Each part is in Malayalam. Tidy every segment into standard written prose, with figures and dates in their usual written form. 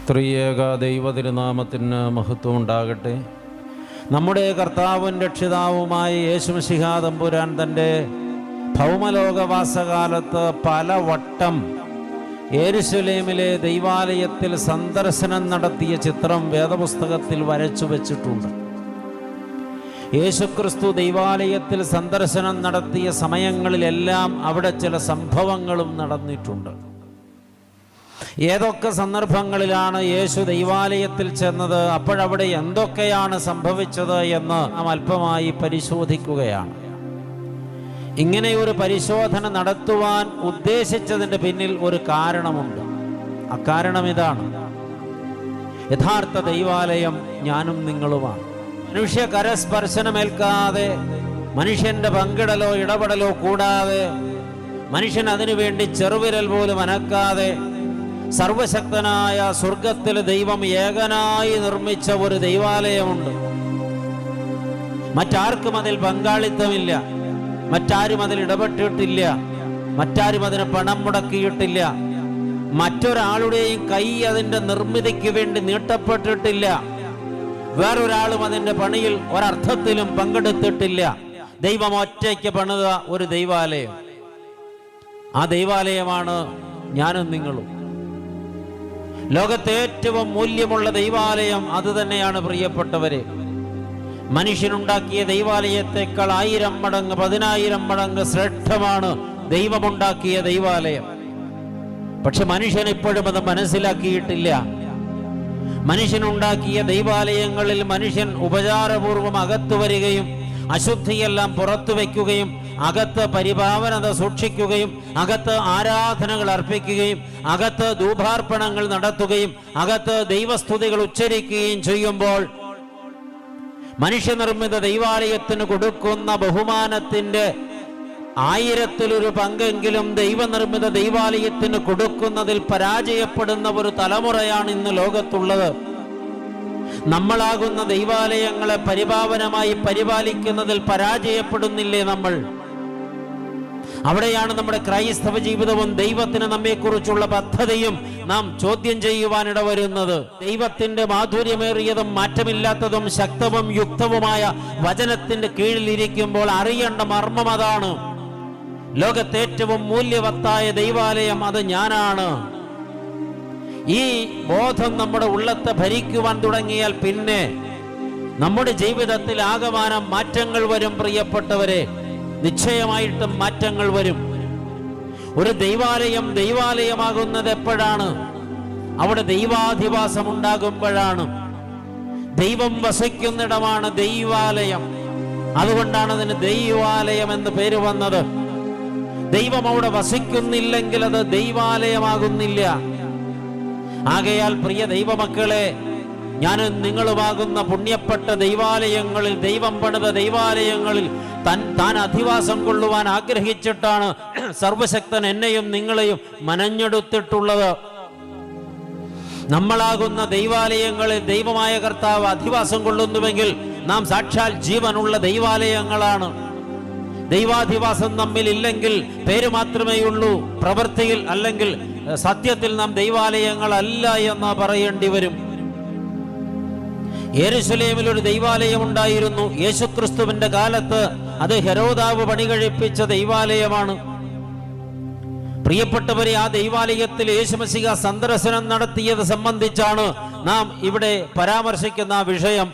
ത്രിയേക ദൈവതിരുനാമത്തിന് മഹത്വം ഉണ്ടാകട്ടെ. നമ്മുടെ കർത്താവും രക്ഷിതാവുമായ യേശുമിശിഹാ തമ്പുരാൻ തൻ്റെ ഭൗമലോകവാസകാലത്ത് പലവട്ടം യെരുശലേമിലെ ദൈവാലയത്തിൽ സന്ദർശനം നടത്തിയ ചിത്രം വേദപുസ്തകത്തിൽ വരച്ചു വച്ചിട്ടുണ്ട്. യേശുക്രിസ്തു ദൈവാലയത്തിൽ സന്ദർശനം നടത്തിയ സമയങ്ങളിലെല്ലാം അവിടെ ചില സംഭവങ്ങളും നടന്നിട്ടുണ്ട്. ഏതൊക്കെ സന്ദർഭങ്ങളിലാണ് യേശു ദൈവാലയത്തിൽ ചെന്നത്, അപ്പോഴവിടെ എന്തൊക്കെയാണ് സംഭവിച്ചത് എന്ന് നാം അല്പമായി പരിശോധിക്കുകയാണ്. ഇങ്ങനെയൊരു പരിശോധന നടത്തുവാൻ ഉദ്ദേശിച്ചതിൻ്റെ പിന്നിൽ ഒരു കാരണമുണ്ട്. അക്കാരണം ഇതാണ്: യഥാർത്ഥ ദൈവാലയം ഞാനും നിങ്ങളുമാണ്. മനുഷ്യ കരസ്പർശനമേൽക്കാതെ, മനുഷ്യന്റെ പങ്കിടലോ ഇടപെടലോ കൂടാതെ, മനുഷ്യൻ അതിനുവേണ്ടി ചെറുവിരൽ പോലും അനക്കാതെ സർവശക്തനായ സ്വർഗത്തിലെ ദൈവം ഏകനായി നിർമ്മിച്ച ഒരു ദൈവാലയമുണ്ട്. മറ്റാർക്കും അതിൽ പങ്കാളിത്തമില്ല, മറ്റാരും അതിൽ ഇടപെട്ടിട്ടില്ല, മറ്റാരും അതിന് പണം മുടക്കിയിട്ടില്ല, മറ്റൊരാളുടെയും കൈ അതിൻ്റെ നിർമ്മിതിക്ക് വേണ്ടി നീട്ടപ്പെട്ടിട്ടില്ല, വേറൊരാളും അതിൻ്റെ പണിയിൽ ഒരർത്ഥത്തിലും പങ്കെടുത്തിട്ടില്ല. ദൈവം ഒറ്റയ്ക്ക് പണിത ഒരു ദൈവാലയം. ആ ദൈവാലയമാണ് ഞാനും നിങ്ങളും. ലോകത്തെ ഏറ്റവും മൂല്യമുള്ള ദൈവാലയം അത് തന്നെയാണ് പ്രിയപ്പെട്ടവരെ. മനുഷ്യനുണ്ടാക്കിയ ദൈവാലയത്തെക്കാൾ 1000 മടങ്ങ് 10,000 മടങ്ങ് ശ്രേഷ്ഠമാണ് ദൈവമുണ്ടാക്കിയ ദൈവാലയം. പക്ഷെ മനുഷ്യൻ ഇപ്പോഴും അത് മനസ്സിലാക്കിയിട്ടില്ല. മനുഷ്യനുണ്ടാക്കിയ ദൈവാലയങ്ങളിൽ മനുഷ്യൻ ഉപചാരപൂർവം അകത്തു വരികയും അശുദ്ധിയെല്ലാം പുറത്തു വയ്ക്കുകയും അകത്ത് പരിപാവനത സൂക്ഷിക്കുകയും അകത്ത് ആരാധനകൾ അർപ്പിക്കുകയും അകത്ത് ധൂപാർപ്പണങ്ങൾ നടത്തുകയും അകത്ത് ദൈവസ്തുതികൾ ഉച്ചരിക്കുകയും ചെയ്യുമ്പോൾ മനുഷ്യനിർമ്മിത ദൈവാലയത്തിന് കൊടുക്കുന്ന ബഹുമാനത്തിന്റെ 1000-ൽ 1 പങ്കെങ്കിലും ദൈവനിർമ്മിത ദൈവാലയത്തിന് കൊടുക്കുന്നതിൽ പരാജയപ്പെടുന്ന ഒരു തലമുറയാണ് ഇന്ന് ലോകത്തുള്ളത്. നമ്മളാകുന്ന ദൈവാലയങ്ങളെ പരിപാവനമായി പരിപാലിക്കുന്നതിൽ പരാജയപ്പെടുന്നില്ലേ നമ്മൾ? അവിടെയാണ് നമ്മുടെ ക്രൈസ്തവ ജീവിതവും ദൈവത്തിന് നമ്മെക്കുറിച്ചുള്ള പദ്ധതിയും നാം ചോദ്യം ചെയ്യുവാനിട വരുന്നത്. ദൈവത്തിന്റെ മാധുര്യമേറിയതും മാറ്റമില്ലാത്തതും ശക്തവും യുക്തവുമായ വചനത്തിന്റെ കീഴിലിരിക്കുമ്പോൾ അറിയേണ്ട മർമ്മം അതാണ്: ലോകത്തെ ഏറ്റവും മൂല്യവത്തായ ദൈവാലയം അത് ഞാനാണ്. ഈ ബോധം നമ്മുടെ ഉള്ളത്തെ ഭരിക്കുവാൻ തുടങ്ങിയാൽ പിന്നെ നമ്മുടെ ജീവിതത്തിൽ ആകമാനം മാറ്റങ്ങൾ വരും. പ്രിയപ്പെട്ടവരെ, നിശ്ചയമായിട്ടും മാറ്റങ്ങൾ വരും. ഒരു ദൈവാലയം ദൈവാലയമാകുന്നത് എപ്പോഴാണ്? അവിടെ ദൈവാധിവാസം ഉണ്ടാകുമ്പോഴാണ്. ദൈവം വസിക്കുന്നിടമാണ് ദൈവാലയം. അതുകൊണ്ടാണ് അതിന് ദൈവാലയം എന്ന് പേര് വന്നത്. ദൈവം അവിടെ വസിക്കുന്നില്ലെങ്കിൽ അത് ദൈവാലയമാകുന്നില്ല. ആകയാൽ പ്രിയ ദൈവമക്കളെ, ഞാനും നിങ്ങളുമാകുന്ന പുണ്യപ്പെട്ട ദൈവാലയങ്ങളിൽ, ദൈവം പണിത ദൈവാലയങ്ങളിൽ താൻ അധിവാസം കൊള്ളുവാൻ ആഗ്രഹിച്ചിട്ടാണ് സർവശക്തൻ എന്നെയും നിങ്ങളെയും മനഞ്ഞെടുത്തിട്ടുള്ളത്. നമ്മളാകുന്ന ദൈവാലയങ്ങളിൽ ദൈവമായ കർത്താവ് അധിവാസം കൊള്ളുന്നുവെങ്കിൽ നാം സാക്ഷാൽ ജീവനുള്ള ദൈവാലയങ്ങളാണ്. ദൈവാധിവാസം നമ്മിൽ ഇല്ലെങ്കിൽ പേര് മാത്രമേയുള്ളൂ, പ്രവൃത്തിയിൽ അല്ലെങ്കിൽ സത്യത്തിൽ നാം ദൈവാലയങ്ങളല്ല എന്ന് പറയേണ്ടി വരും. യെരുശലേമിൽ ഒരു ദൈവാലയം ഉണ്ടായിരുന്നു. യേശുക്രിസ്തുവിന്റെ കാലത്ത് അത് ഹെരോദാവ് പണികഴിപ്പിച്ച ദൈവാലയമാണ്. പ്രിയപ്പെട്ടവരെ, ആ ദൈവാലയത്തിൽ യേശുമശിഹ സന്ദർശനം നടത്തിയത് സംബന്ധിച്ചാണ് നാം ഇവിടെ പരാമർശിക്കുന്ന വിഷയം.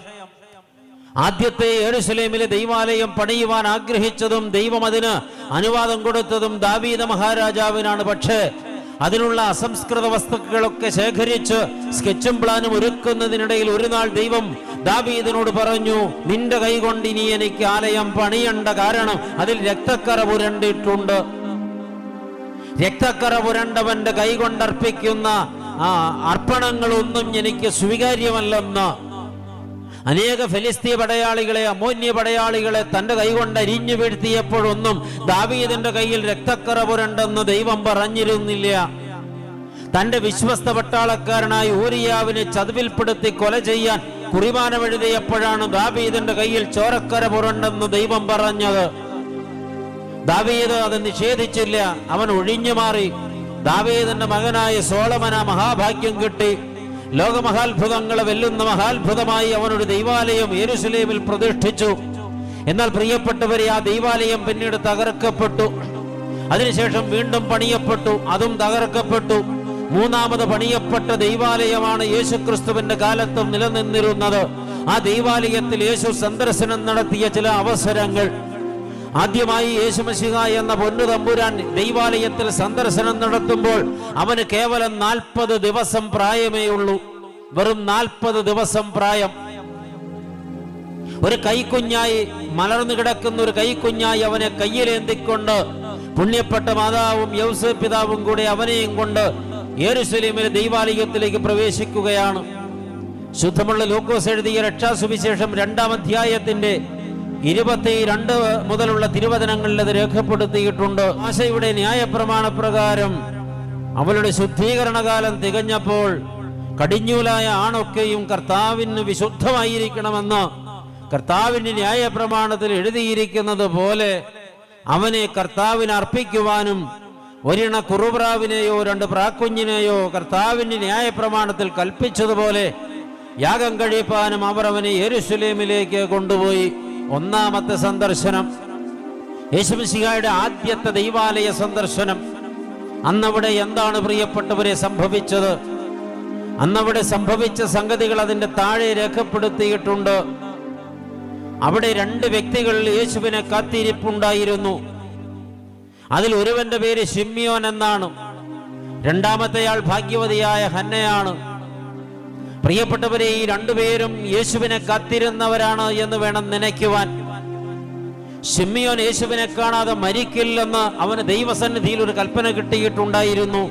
ആദ്യത്തെ യെരുശലേമിലെ ദൈവാലയം പണിയുവാൻ ആഗ്രഹിച്ചതും ദൈവം അതിന് അനുവാദം കൊടുത്തതും ദാവീദ് മഹാരാജാവിനാണ്. പക്ഷേ അതിനുള്ള അസംസ്കൃത വസ്തുക്കളൊക്കെ ശേഖരിച്ച് സ്കെച്ചും പ്ലാനും ഒരുക്കുന്നതിനിടയിൽ ഒരു നാൾ ദൈവം ദാവീദിനോട് പറഞ്ഞു, നിന്റെ കൈകൊണ്ട് ഇനി എനിക്ക് ആലയം പണിയണ്ട, കാരണം അതിൽ രക്തക്കറ പുരണ്ടിട്ടുണ്ട്. രക്തക്കറ പുരണ്ടവന്റെ കൈകൊണ്ടർപ്പിക്കുന്ന അർപ്പണങ്ങളൊന്നും എനിക്ക് സ്വീകാര്യമല്ലെന്ന് അനേക ഫെലിസ്തീയ പടയാളികളെ, അമ്മോന്യ പടയാളികളെ തന്റെ കൈകൊണ്ട് അരിഞ്ഞു വീഴ്ത്തിയപ്പോഴൊന്നും ദാവീദിന്റെ കയ്യിൽ രക്തക്കറ പുരണ്ടെന്ന് ദൈവം പറഞ്ഞിരുന്നില്ല. തന്റെ വിശ്വസ്ത പട്ടാളക്കാരനായ ഊരിയാവിനെ ചതുവിൽപ്പെടുത്തി കൊല ചെയ്യാൻ കുറിമാനമെഴുതിയപ്പോഴാണ് ദാവീദിന്റെ കയ്യിൽ ചോരക്കര പുരണ്ടെന്ന് ദൈവം പറഞ്ഞത്. ദാവീദ് അത് നിഷേധിച്ചില്ല, അവൻ ഒഴിഞ്ഞു മാറി. ദാവീദിന്റെ മകനായ സോളമന മഹാഭാഗ്യം കിട്ടി. ലോകമഹാത്ഭുതങ്ങളെ വെല്ലുന്ന മഹാത്ഭുതമായി അവനൊരു ദൈവാലയം യെരൂശലേമിൽ പ്രതിഷ്ഠിച്ചു. എന്നാൽ പ്രിയപ്പെട്ടവരെ, ആ ദൈവാലയം പിന്നീട് തകർക്കപ്പെട്ടു. അതിനുശേഷം വീണ്ടും പണിയപ്പെട്ടു, അതും തകർക്കപ്പെട്ടു. മൂന്നാമത് പണിയപ്പെട്ട ദൈവാലയമാണ് യേശുക്രിസ്തുവിന്റെ കാലത്തും നിലനിന്നിരുന്നത്. ആ ദൈവാലയത്തിൽ യേശു സന്ദർശനം നടത്തിയ ചില അവസരങ്ങൾ. ആദ്യമായി യേശുമശിഹ എന്ന പൊന്നു തമ്പുരാൻ ദൈവാലയത്തിൽ സന്ദർശനം നടത്തുമ്പോൾ അവന് കേവലം 40 ദിവസം പ്രായമേ ഉള്ളൂ. വെറും 40 ദിവസം പ്രായം. ഒരു കൈക്കുഞ്ഞായി, മലർന്നു കിടക്കുന്ന ഒരു കൈക്കുഞ്ഞായി അവനെ കയ്യിലേന്തിക്കൊണ്ട് പുണ്യപ്പെട്ട മാതാവും യൗസേപ്പ് പിതാവും കൂടെ അവനെയും കൊണ്ട് യെരൂശലേമിലെ ദൈവാലയത്തിലേക്ക് പ്രവേശിക്കുകയാണ്. ശുദ്ധമുള്ള ലൂക്കോസ് എഴുതിയ രക്ഷാസുവിശേഷം 2-ാം അധ്യായത്തിന്റെ 22 മുതലുള്ള തിരുവചനങ്ങളിൽ അത് രേഖപ്പെടുത്തിയിട്ടുണ്ട്. ആശയുടെ ന്യായപ്രമാണപ്രകാരം അവളുടെ ശുദ്ധീകരണകാലം തികഞ്ഞപ്പോൾ കടിഞ്ഞൂലായ ആണൊക്കെയും കർത്താവിന് വിശുദ്ധമായിരിക്കണമെന്ന് കർത്താവിന്റെ ന്യായപ്രമാണത്തിൽ എഴുതിയിരിക്കുന്നത് പോലെ അവനെ കർത്താവിന് അർപ്പിക്കുവാനും ഒരിണ കുറുപ്രാവിനെയോ 2 പ്രാക്കുഞ്ഞിനെയോ കർത്താവിന്റെ ന്യായപ്രമാണത്തിൽ കൽപ്പിച്ചതുപോലെ യാഗം കഴിപ്പാനും അവർ അവനെ യെരൂശലേമിലേക്ക് കൊണ്ടുപോയി. ഒന്നാമത്തെ സന്ദർശനം, യേശുമിശിഹായുടെ ആദ്യത്തെ ദൈവാലയ സന്ദർശനം. അന്നവിടെ എന്താണ് പ്രിയപ്പെട്ടവരെ സംഭവിച്ചത്? അന്നവിടെ സംഭവിച്ച സംഗതികൾ അതിന്റെ താഴെ രേഖപ്പെടുത്തിയിട്ടുണ്ട്. അവിടെ 2 വ്യക്തികൾ യേശുവിനെ കാത്തിരിപ്പുണ്ടായിരുന്നു. അതിൽ ഒരുവന്റെ പേര് ശിമ്യോൻ എന്നാണ്. രണ്ടാമത്തെയാൾ ഭാഗ്യവതിയായ ഹന്നയാണ്. പ്രിയപ്പെട്ടവരെ, ഈ 2 പേരും യേശുവിനെ കാത്തിരുന്നവരാണ് എന്ന് വേണം നനയ്ക്കുവാൻ. ശിമ്യോൻ യേശുവിനെ കാണാതെ മരിക്കില്ലെന്ന് അവന് ദൈവസന്നിധിയിൽ ഒരു കൽപ്പന കിട്ടിയിട്ടുണ്ടായിരുന്നു.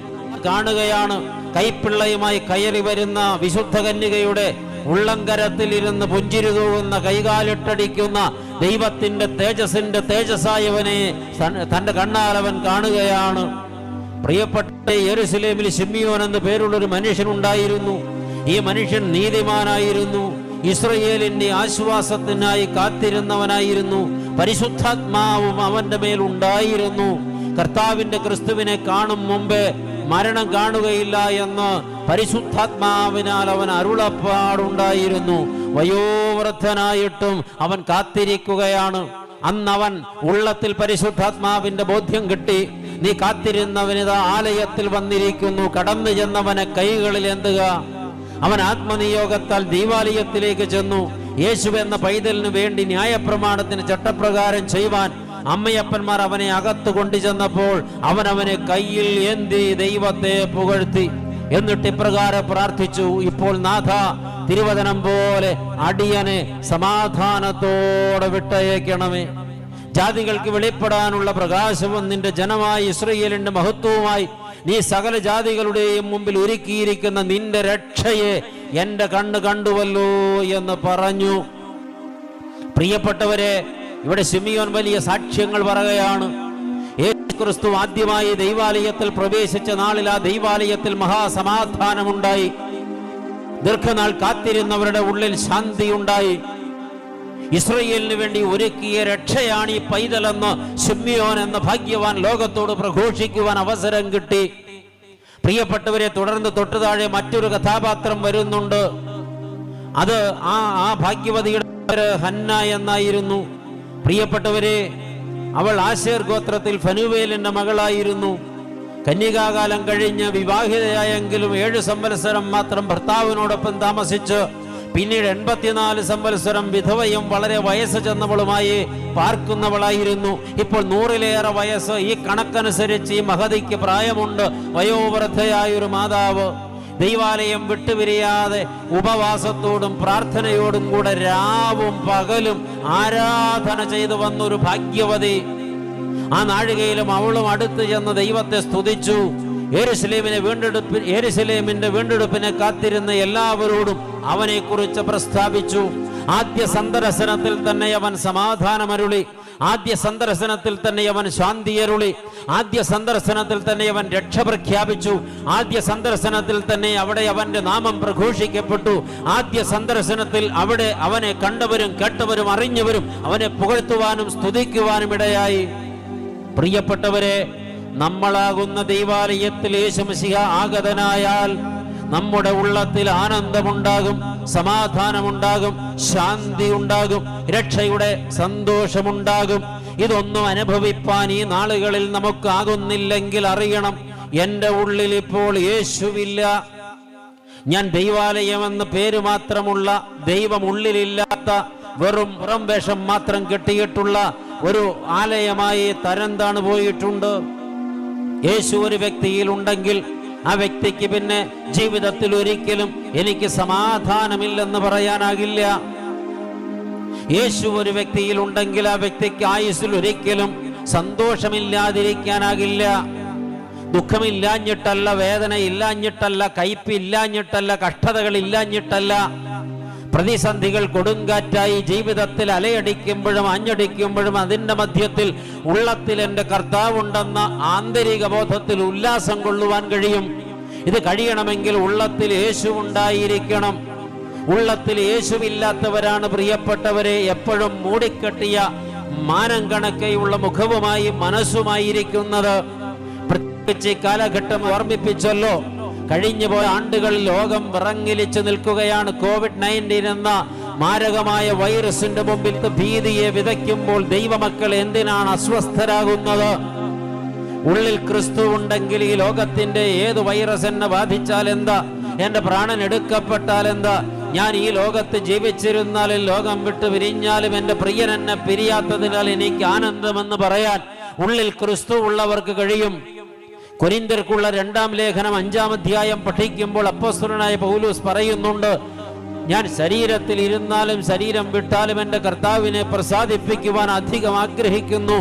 കാണുകയാണ് കൈപ്പിള്ളയുമായി കയറി വരുന്ന വിശുദ്ധ കന്യകയുടെ ഉള്ളങ്കരത്തിൽ ഇരുന്ന് പുഞ്ചിരി തൂകുന്ന, കൈകാലിട്ടടിക്കുന്ന ദൈവത്തിന്റെ തേജസ്സിന്റെ തേജസ്സായവനെ തന്റെ കണ്ണാലവൻ കാണുകയാണ്. പ്രിയപ്പെട്ട, യെരൂശലേമിൽ ശിമ്യോൻ എന്ന് പേരുള്ളൊരു മനുഷ്യനുണ്ടായിരുന്നു. ഈ മനുഷ്യൻ നീതിമാനായിരുന്നു. ഇസ്രായേലിന്റെ ആശ്വാസത്തിനായി കാത്തിരുന്നവനായിരുന്നു. പരിശുദ്ധാത്മാവും അവന്റെ മേലുണ്ടായിരുന്നു. കർത്താവിന്റെ ക്രിസ്തുവിനെ കാണും മുമ്പേ മരണം കാണുകയില്ല എന്ന് പരിശുദ്ധാത്മാവിനാൽ അവൻ അരുളപ്പാടുണ്ടായിരുന്നു. വയോവൃദ്ധനായിട്ടും അവൻ കാത്തിരിക്കുകയാണ്. അന്നവൻ ഉള്ളത്തിൽ പരിശുദ്ധാത്മാവിന്റെ ബോധ്യം കിട്ടി. നീ കാത്തിരുന്നവനിതാ ആലയത്തിൽ വന്നിരിക്കുന്നു. കടന്നു ചെന്നവനെ കൈകളിൽ എന്തുക. അവൻ ആത്മനിയോഗത്താൽ ദൈവാലയത്തിലേക്ക് ചെന്നു. യേശു എന്ന പൈതലിനു വേണ്ടി ന്യായപ്രമാണത്തിന് ചട്ടപ്രകാരം ചെയ്യുവാൻ അമ്മയപ്പന്മാർ അവനെ അകത്ത് കൊണ്ടുചെന്നപ്പോൾ അവനെ കയ്യിൽ ഏന്തി ദൈവത്തെ പുകഴ്ത്തി. എന്നിട്ട് ഇപ്രകാരം പ്രാർത്ഥിച്ചു, ഇപ്പോൾ നാഥ, തിരുവചനം പോലെ അടിയനെ സമാധാനത്തോടെ വിട്ടയക്കണമേ. ജാതികൾക്ക് വെളിപ്പെടാനുള്ള പ്രകാശവും നിന്റെ ജനമായ ഇസ്രായേലിന്റെ മഹത്വവുമായി നീ സകല ജാതികളുടെയും മുമ്പിൽ ഒരുക്കിയിരിക്കുന്ന നിന്റെ രക്ഷയെ എന്റെ കണ്ണ് കണ്ടുവല്ലോ എന്ന് പറഞ്ഞു. പ്രിയപ്പെട്ടവരെ, ഇവിടെ ശിമിയോൻ വലിയ സാക്ഷ്യങ്ങൾ പറയുകയാണ്. യേശുക്രിസ്തു ആദ്യമായി ദൈവാലയത്തിൽ പ്രവേശിച്ച നാളിൽ ആ ദൈവാലയത്തിൽ മഹാസമാധാനമുണ്ടായി. ദീർഘനാൾ കാത്തിരുന്നവരുടെ ഉള്ളിൽ ശാന്തിയുണ്ടായി. ഇസ്രായേലിന് വേണ്ടി ഒരുക്കിയ രക്ഷയാണ് ഈ പൈതലെന്ന് ശിമ്യോൻ എന്ന ഭാഗ്യവാൻ ലോകത്തോട് പ്രഘോഷിക്കുവാൻ അവസരം കിട്ടി. പ്രിയപ്പെട്ടവരെ, തുടർന്ന് തൊട്ടുതാഴെ മറ്റൊരു കഥാപാത്രം വരുന്നുണ്ട്. അത് ആ ഭാഗ്യവതിയുടെ പേര് ഹന്ന എന്നായിരുന്നു. പ്രിയപ്പെട്ടവരെ, അവൾ ആശേർ ഗോത്രത്തിൽ ഫനുവേലിന്റെ മകളായിരുന്നു. കന്യകാകാലം കഴിഞ്ഞ് വിവാഹിതയായെങ്കിലും 7 സംവത്സരം മാത്രം ഭർത്താവിനോടൊപ്പം താമസിച്ച് പിന്നീട് 84 സംവത്സരം വിധവയും വളരെ വയസ്സ് ചെന്നവളുമായി പാർക്കുന്നവളായിരുന്നു. ഇപ്പോൾ 100-ലേറെ വയസ്സ്. ഈ കണക്കനുസരിച്ച് ഈ മഹതിക്ക് പ്രായമുണ്ട്. വയോവൃദ്ധയായൊരു മാതാവ് ദൈവാലയം വിട്ടുപിരിയാതെ ഉപവാസത്തോടും പ്രാർത്ഥനയോടും കൂടെ രാവും പകലും ആരാധന ചെയ്തു വന്നൊരു ഭാഗ്യവതി. ആ നാഴികയിലും അവളും അടുത്ത് ചെന്ന് ദൈവത്തെ സ്തുതിച്ചു. യെരൂശലേമിന്റെ വീണ്ടെടുപ്പിനെ കാത്തിരുന്ന എല്ലാവരോടും അവനെ കുറിച്ച് പ്രസ്താവിച്ചു. ആദ്യ സന്ദർശനത്തിൽ തന്നെ അവൻ സമാധാനമരുളി. ആദ്യ സന്ദർശനത്തിൽ തന്നെ അവൻ ശാന്തിയരുളി. ആദ്യ സന്ദർശനത്തിൽ തന്നെ അവൻ രക്ഷ പ്രഖ്യാപിച്ചു. ആദ്യ സന്ദർശനത്തിൽ തന്നെ അവിടെ അവന്റെ നാമം പ്രഘോഷിക്കപ്പെട്ടു. ആദ്യ സന്ദർശനത്തിൽ അവിടെ അവനെ കണ്ടവരും കേട്ടവരും അറിഞ്ഞവരും അവനെ പുകഴ്ത്തുവാനും സ്തുതിക്കുവാനും ഇടയായി. പ്രിയപ്പെട്ടവരെ, നമ്മളാകുന്ന ദൈവാലയത്തിൽ യേശുമശിഹ ആഗതനായാൽ നമ്മുടെ ഉള്ളത്തിൽ ആനന്ദമുണ്ടാകും, സമാധാനമുണ്ടാകും, ശാന്തി ഉണ്ടാകും, രക്ഷയുടെ സന്തോഷമുണ്ടാകും. ഇതൊന്നും അനുഭവിപ്പാൻ ഈ നാളുകളിൽ നമുക്കാകുന്നില്ലെങ്കിൽ അറിയണം, എൻ്റെ ഉള്ളിൽ ഇപ്പോൾ യേശുവില്ല. ഞാൻ ദൈവാലയമെന്ന് പേര് മാത്രമുള്ള, ദൈവം ഉള്ളിലില്ലാത്ത, വെറും പുറം വേഷം മാത്രം കെട്ടിയിട്ടുള്ള ഒരു ആലയമായി തരംതാണു പോയിട്ടുണ്ട്. യേശു ഒരു വ്യക്തിയിൽ ഉണ്ടെങ്കിൽ ആ വ്യക്തിക്ക് പിന്നെ ജീവിതത്തിൽ ഒരിക്കലും എനിക്ക് സമാധാനമില്ലെന്ന് പറയാനാകില്ല. യേശു ഒരു വ്യക്തിയിൽ ഉണ്ടെങ്കിൽ ആ വ്യക്തിക്ക് ആയുസ്സിൽ ഒരിക്കലും സന്തോഷമില്ലാതിരിക്കാനാകില്ല. ദുഃഖമില്ലാഞ്ഞിട്ടല്ല, വേദന ഇല്ലാഞ്ഞിട്ടല്ല, കയ്പില്ലാഞ്ഞിട്ടല്ല, കഷ്ടതകൾ ഇല്ലാഞ്ഞിട്ടല്ല. പ്രതിസന്ധികൾ കൊടുങ്കാറ്റായി ജീവിതത്തിൽ അലയടിക്കുമ്പോഴും ആഞ്ഞടിക്കുമ്പോഴും അതിൻ്റെ മധ്യത്തിൽ ഉള്ളത്തിൽ എൻ്റെ കർത്താവുണ്ടെന്ന ആന്തരിക ബോധത്തിൽ ഉല്ലാസം കൊള്ളുവാൻ കഴിയും. ഇത് കഴിയണമെങ്കിൽ ഉള്ളത്തിൽ യേശു ഉണ്ടായിരിക്കണം. ഉള്ളത്തിൽ യേശുവില്ലാത്തവരാണ് പ്രിയപ്പെട്ടവരെ എപ്പോഴും മൂടിക്കെട്ടിയ മാനം കണക്കെയുള്ള മുഖവുമായി മനസ്സുമായിരിക്കുന്നത്. പ്രത്യേകിച്ച് കാലഘട്ടം ഓർമ്മിപ്പിച്ചല്ലോ. കഴിഞ്ഞുപോയ ആണ്ടുകളിൽ ലോകം വിറങ്ങിലിച്ചു നിൽക്കുകയാണ്. COVID-19 എന്ന മാരകമായ വൈറസിന്റെ മുമ്പിൽ ഭീതിയെ വിതയ്ക്കുമ്പോൾ ദൈവമക്കൾ എന്തിനാണ് അസ്വസ്ഥരാകുന്നത്? ഉള്ളിൽ ക്രിസ്തു ഉണ്ടെങ്കിൽ ഈ ലോകത്തിന്റെ ഏത് വൈറസ് എന്നെ ബാധിച്ചാൽ എന്താ, എന്റെ പ്രാണൻ എടുക്കപ്പെട്ടാൽ എന്താ, ഞാൻ ഈ ലോകത്ത് ജീവിച്ചിരുന്നാലും ലോകം വിട്ട് പിരിഞ്ഞാലും എൻ്റെ പ്രിയൻ എന്നെ പിരിയാത്തതിനാൽ എനിക്ക് ആനന്ദമെന്ന് പറയാൻ ഉള്ളിൽ ക്രിസ്തു ഉള്ളവർക്ക് കഴിയും. കൊരിന്ത്യർക്കുള്ള 2-ാം ലേഖനം 5-ാം അധ്യായം പഠിക്കുമ്പോൾ അപ്പോസ്തലനായ പൗലോസ് പറയുന്നുണ്ട്, ഞാൻ ശരീരത്തിൽ ഇരുന്നാലും ശരീരം വിട്ടാലും എൻ്റെ കർത്താവിനെ പ്രസാദിപ്പിക്കുവാൻ അധികം ആഗ്രഹിക്കുന്നു,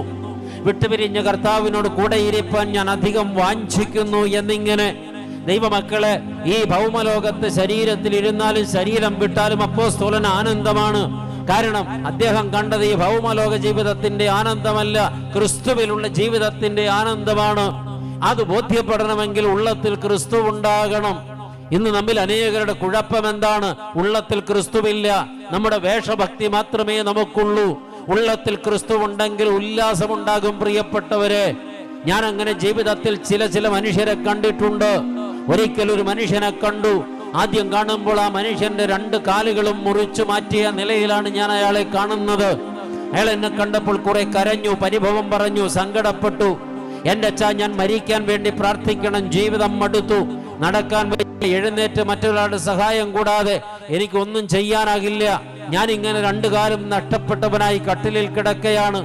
വിട്ടുപിരിഞ്ഞ കർത്താവിനോട് കൂടെ ഇരിപ്പാൻ ഞാൻ അധികം വാഞ്ചിക്കുന്നു എന്നിങ്ങനെ. ദൈവമക്കളെ, ഈ ഭൗമലോകത്ത് ശരീരത്തിൽ ഇരുന്നാലും ശരീരം വിട്ടാലും അപ്പോസ്തലന് ആനന്ദമാണ്. കാരണം അദ്ദേഹം കണ്ടത് ഈ ഭൗമലോക ജീവിതത്തിന്റെ ആനന്ദമല്ല, ക്രിസ്തുവിലുള്ള ജീവിതത്തിന്റെ ആനന്ദമാണ്. അത് ബോധ്യപ്പെടണമെങ്കിൽ ഉള്ളത്തിൽ ക്രിസ്തു ഉണ്ടാകണം. ഇന്ന് നമ്മിൽ അനേകരുടെ കുഴപ്പം എന്താണ്? ഉള്ളത്തിൽ ക്രിസ്തുവില്ല. നമ്മുടെ വേഷഭക്തി മാത്രമേ നമുക്കുള്ളൂ. ഉള്ളത്തിൽ ക്രിസ്തു ഉണ്ടെങ്കിൽ ഉല്ലാസമുണ്ടാകും പ്രിയപ്പെട്ടവരെ. ഞാൻ അങ്ങനെ ജീവിതത്തിൽ ചില മനുഷ്യരെ കണ്ടിട്ടുണ്ട്. ഒരിക്കൽ ഒരു മനുഷ്യനെ കണ്ടു. ആദ്യം കാണുമ്പോൾ ആ മനുഷ്യന്റെ 2 കാലുകളും മുറിച്ചു മാറ്റിയ നിലയിലാണ് ഞാൻ അയാളെ കാണുന്നത്. അയാൾ എന്നെ കണ്ടപ്പോൾ കുറെ കരഞ്ഞു, പരിഭവം പറഞ്ഞു, സങ്കടപ്പെട്ടു. എൻ്റെ അച്ഛാ, ഞാൻ മരിക്കാൻ വേണ്ടി പ്രാർത്ഥിക്കണം, ജീവിതം മടുത്തു, നടക്കാൻ വേണ്ടി എഴുന്നേറ്റ് മറ്റൊരാളുടെ സഹായം കൂടാതെ എനിക്കൊന്നും ചെയ്യാനാകില്ല. ഞാൻ ഇങ്ങനെ 2 കാലും നഷ്ടപ്പെട്ടവനായി കട്ടിലിൽ കിടക്കയാണ്.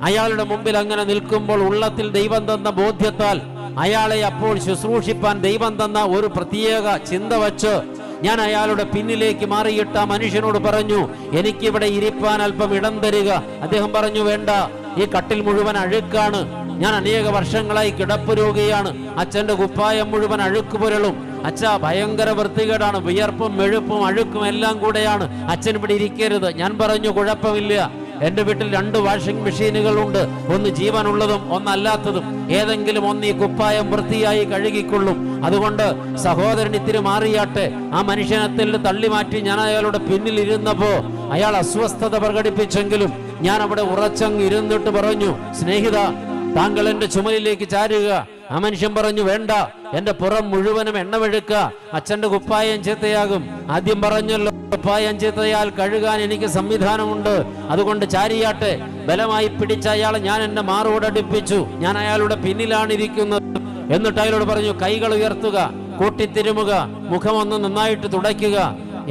അയാളുടെ മുമ്പിൽ അങ്ങനെ നിൽക്കുമ്പോൾ ഉള്ളത്തിൽ ദൈവം തന്ന ബോധ്യത്താൽ അയാളെ അപ്പോൾ ശുശ്രൂഷിപ്പാൻ ദൈവം തന്ന ഒരു പ്രത്യേക ചിന്ത വച്ച് ഞാൻ അയാളുടെ പിന്നിലേക്ക് മാറിയിട്ട് ആ മനുഷ്യനോട് പറഞ്ഞു, എനിക്കിവിടെ ഇരിപ്പാൻ അല്പം ഇടം തരിക. അദ്ദേഹം പറഞ്ഞു, വേണ്ട, ഈ കട്ടിൽ മുഴുവൻ അഴുക്കാണ്, ഞാൻ അനേക വർഷങ്ങളായി കിടപ്പ് രോഗിയാണ്, അച്ഛന്റെ കുപ്പായം മുഴുവൻ അഴുക്ക് പുരളും, അച്ഛാ ഭയങ്കര വൃത്തികേടാണ്, വിയർപ്പും മെഴുപ്പും അഴുക്കും എല്ലാം കൂടെയാണ്, അച്ഛൻ ഇവിടെ ഇരിക്കരുത്. ഞാൻ പറഞ്ഞു, കുഴപ്പമില്ല, എന്റെ വീട്ടിൽ 2 വാഷിംഗ് മെഷീനുകളുണ്ട്, ഒന്ന് ജീവനുള്ളതും ഒന്നല്ലാത്തതും. ഏതെങ്കിലും ഒന്ന് ഈ കുപ്പായം വൃത്തിയായി കഴുകിക്കൊള്ളും. അതുകൊണ്ട് സഹോദരൻ ഇത്തിരി മാറിയാട്ടെ. ആ മനുഷ്യനത്തിൽ തള്ളി മാറ്റി ഞാൻ അയാളുടെ പിന്നിൽ ഇരുന്നപ്പോ അയാൾ അസ്വസ്ഥത പ്രകടിപ്പിച്ചെങ്കിലും ഞാൻ അവിടെ ഉറച്ചങ്ങ് ഇരുന്നിട്ട് പറഞ്ഞു, സ്നേഹിത, താങ്കൾ എന്റെ ചുമലിലേക്ക് ചാരുക. ആ മനുഷ്യൻ പറഞ്ഞു, വേണ്ട, എന്റെ പുറം മുഴുവനും എണ്ണവെഴുക്ക, അച്ഛന്റെ കുപ്പായം ചീത്തയാകും. ആദ്യം പറഞ്ഞല്ലോ, കുപ്പായം ചീത്തയാൽ കഴുകാൻ എനിക്ക് സംവിധാനമുണ്ട്, അതുകൊണ്ട് ചാരിയാട്ടെ. ബലമായി പിടിച്ച അയാളെ ഞാൻ എന്റെ മാറോടടുപ്പിച്ചു. ഞാൻ അയാളുടെ പിന്നിലാണ് ഇരിക്കുന്നത്. എന്നിട്ട് അയാളോട് പറഞ്ഞു, കൈകൾ ഉയർത്തുക, കൂട്ടിത്തിരുമുക, മുഖമൊന്ന് നന്നായിട്ട് തുടയ്ക്കുക.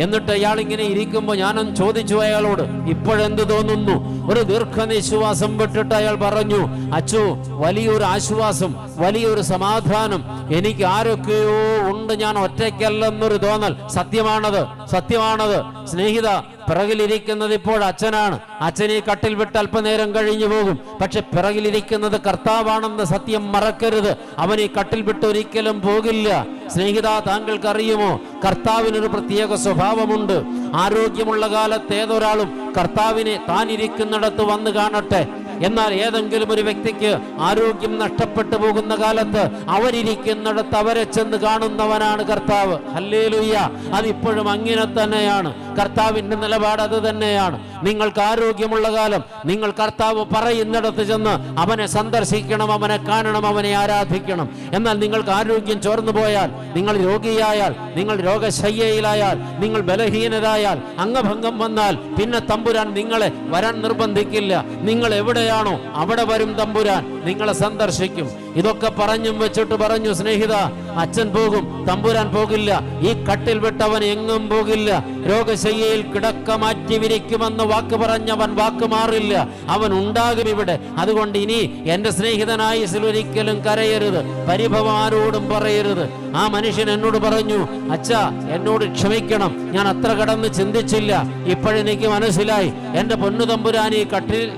എന്നിട്ട് അയാൾ ഇങ്ങനെ ഇരിക്കുമ്പോൾ ഞാനൊന്ന് ചോദിച്ചു അയാളോട്, ഇപ്പോഴെന്ത് തോന്നുന്നു? ഒരു ദീർഘനിശ്വാസം വിട്ടിട്ട് അയാൾ പറഞ്ഞു, അച്ചു, വലിയൊരു ആശ്വാസം, വലിയൊരു സമാധാനം, എനിക്ക് ആരൊക്കെയോ ഉണ്ട്, ഞാൻ ഒറ്റയ്ക്കല്ലെന്നൊരു തോന്നൽ. സത്യമാണത് സ്നേഹിത. പിറകിലിരിക്കുന്നത് ഇപ്പോൾ അച്ഛനാണ്. അച്ഛൻ ഈ കട്ടിൽ വിട്ട് അല്പനേരം കഴിഞ്ഞു പോകും. പക്ഷെ പിറകിലിരിക്കുന്നത് കർത്താവാണെന്ന സത്യം മറക്കരുത്. അവൻ ഈ കട്ടിൽ വിട്ട് ഒരിക്കലും പോകില്ല. സ്നേഹിത, താങ്കൾക്കറിയുമോ, കർത്താവിനൊരു പ്രത്യേക സ്വഭാവമുണ്ട്. ആരോഗ്യമുള്ള കാലത്ത് ഏതൊരാളും കർത്താവിനെ താൻ ഇരിക്കുന്നിടത്ത് വന്ന് കാണട്ടെ. എന്നാൽ ഏതെങ്കിലും ഒരു വ്യക്തിക്ക് ആരോഗ്യം നഷ്ടപ്പെട്ടു പോകുന്ന കാലത്ത് അവരിയ്ക്കുന്നിടത്ത് അവരെ ചെന്ന് കാണുന്നവനാണ് കർത്താവ്. ഹല്ലേലൂയ. അതിപ്പോഴും അങ്ങനെ തന്നെയാണ്. കർത്താവിന്റെ നിലപാട് അത് തന്നെയാണ്. നിങ്ങൾക്ക് ആരോഗ്യമുള്ള കാലം നിങ്ങൾ കർത്താവ് പറയുന്നിടത്ത് ചെന്ന് അവനെ സന്ദർശിക്കണം, അവനെ കാണണം, അവനെ ആരാധിക്കണം. എന്നാൽ നിങ്ങൾക്ക് ആരോഗ്യം ചോർന്നു പോയാൽ, നിങ്ങൾ രോഗിയായാൽ, നിങ്ങൾ രോഗശയ്യയിലായാൽ, നിങ്ങൾ ബലഹീനരായാൽ, അംഗഭംഗം വന്നാൽ പിന്നെ തമ്പുരാൻ നിങ്ങളെ വരാൻ നിർബന്ധിക്കില്ല. നിങ്ങൾ എവിടെയാണോ അവിടെ വരും തമ്പുരാൻ, നിങ്ങളെ സന്ദർശിക്കും. ഇതൊക്കെ പറഞ്ഞും വെച്ചിട്ട് പറഞ്ഞു, സ്നേഹിത, അച്ഛൻ പോകും, തമ്പുരാൻ പോകില്ല. ഈ കട്ടിൽ വിട്ടവൻ എങ്ങും പോകില്ല. രോഗശയ്യയിൽ കിടക്ക മാറ്റി വിരിക്കുമെന്ന് വാക്ക് പറഞ്ഞവൻ വാക്ക് മാറില്ല. അവൻ ഉണ്ടാകും ഇവിടെ. അതുകൊണ്ട് ഇനി എന്റെ സ്നേഹിതനായി ഒരിക്കലും കരയരുത്, പരിഭവം ആരോടും പറയരുത്. ആ മനുഷ്യൻ എന്നോട് പറഞ്ഞു, അച്ഛാ എന്നോട് ക്ഷമിക്കണം, ഞാൻ അത്ര കടന്ന് ചിന്തിച്ചില്ല. ഇപ്പോഴെനിക്ക് മനസ്സിലായി, എന്റെ പൊന്നു തമ്പുരാൻ ഈ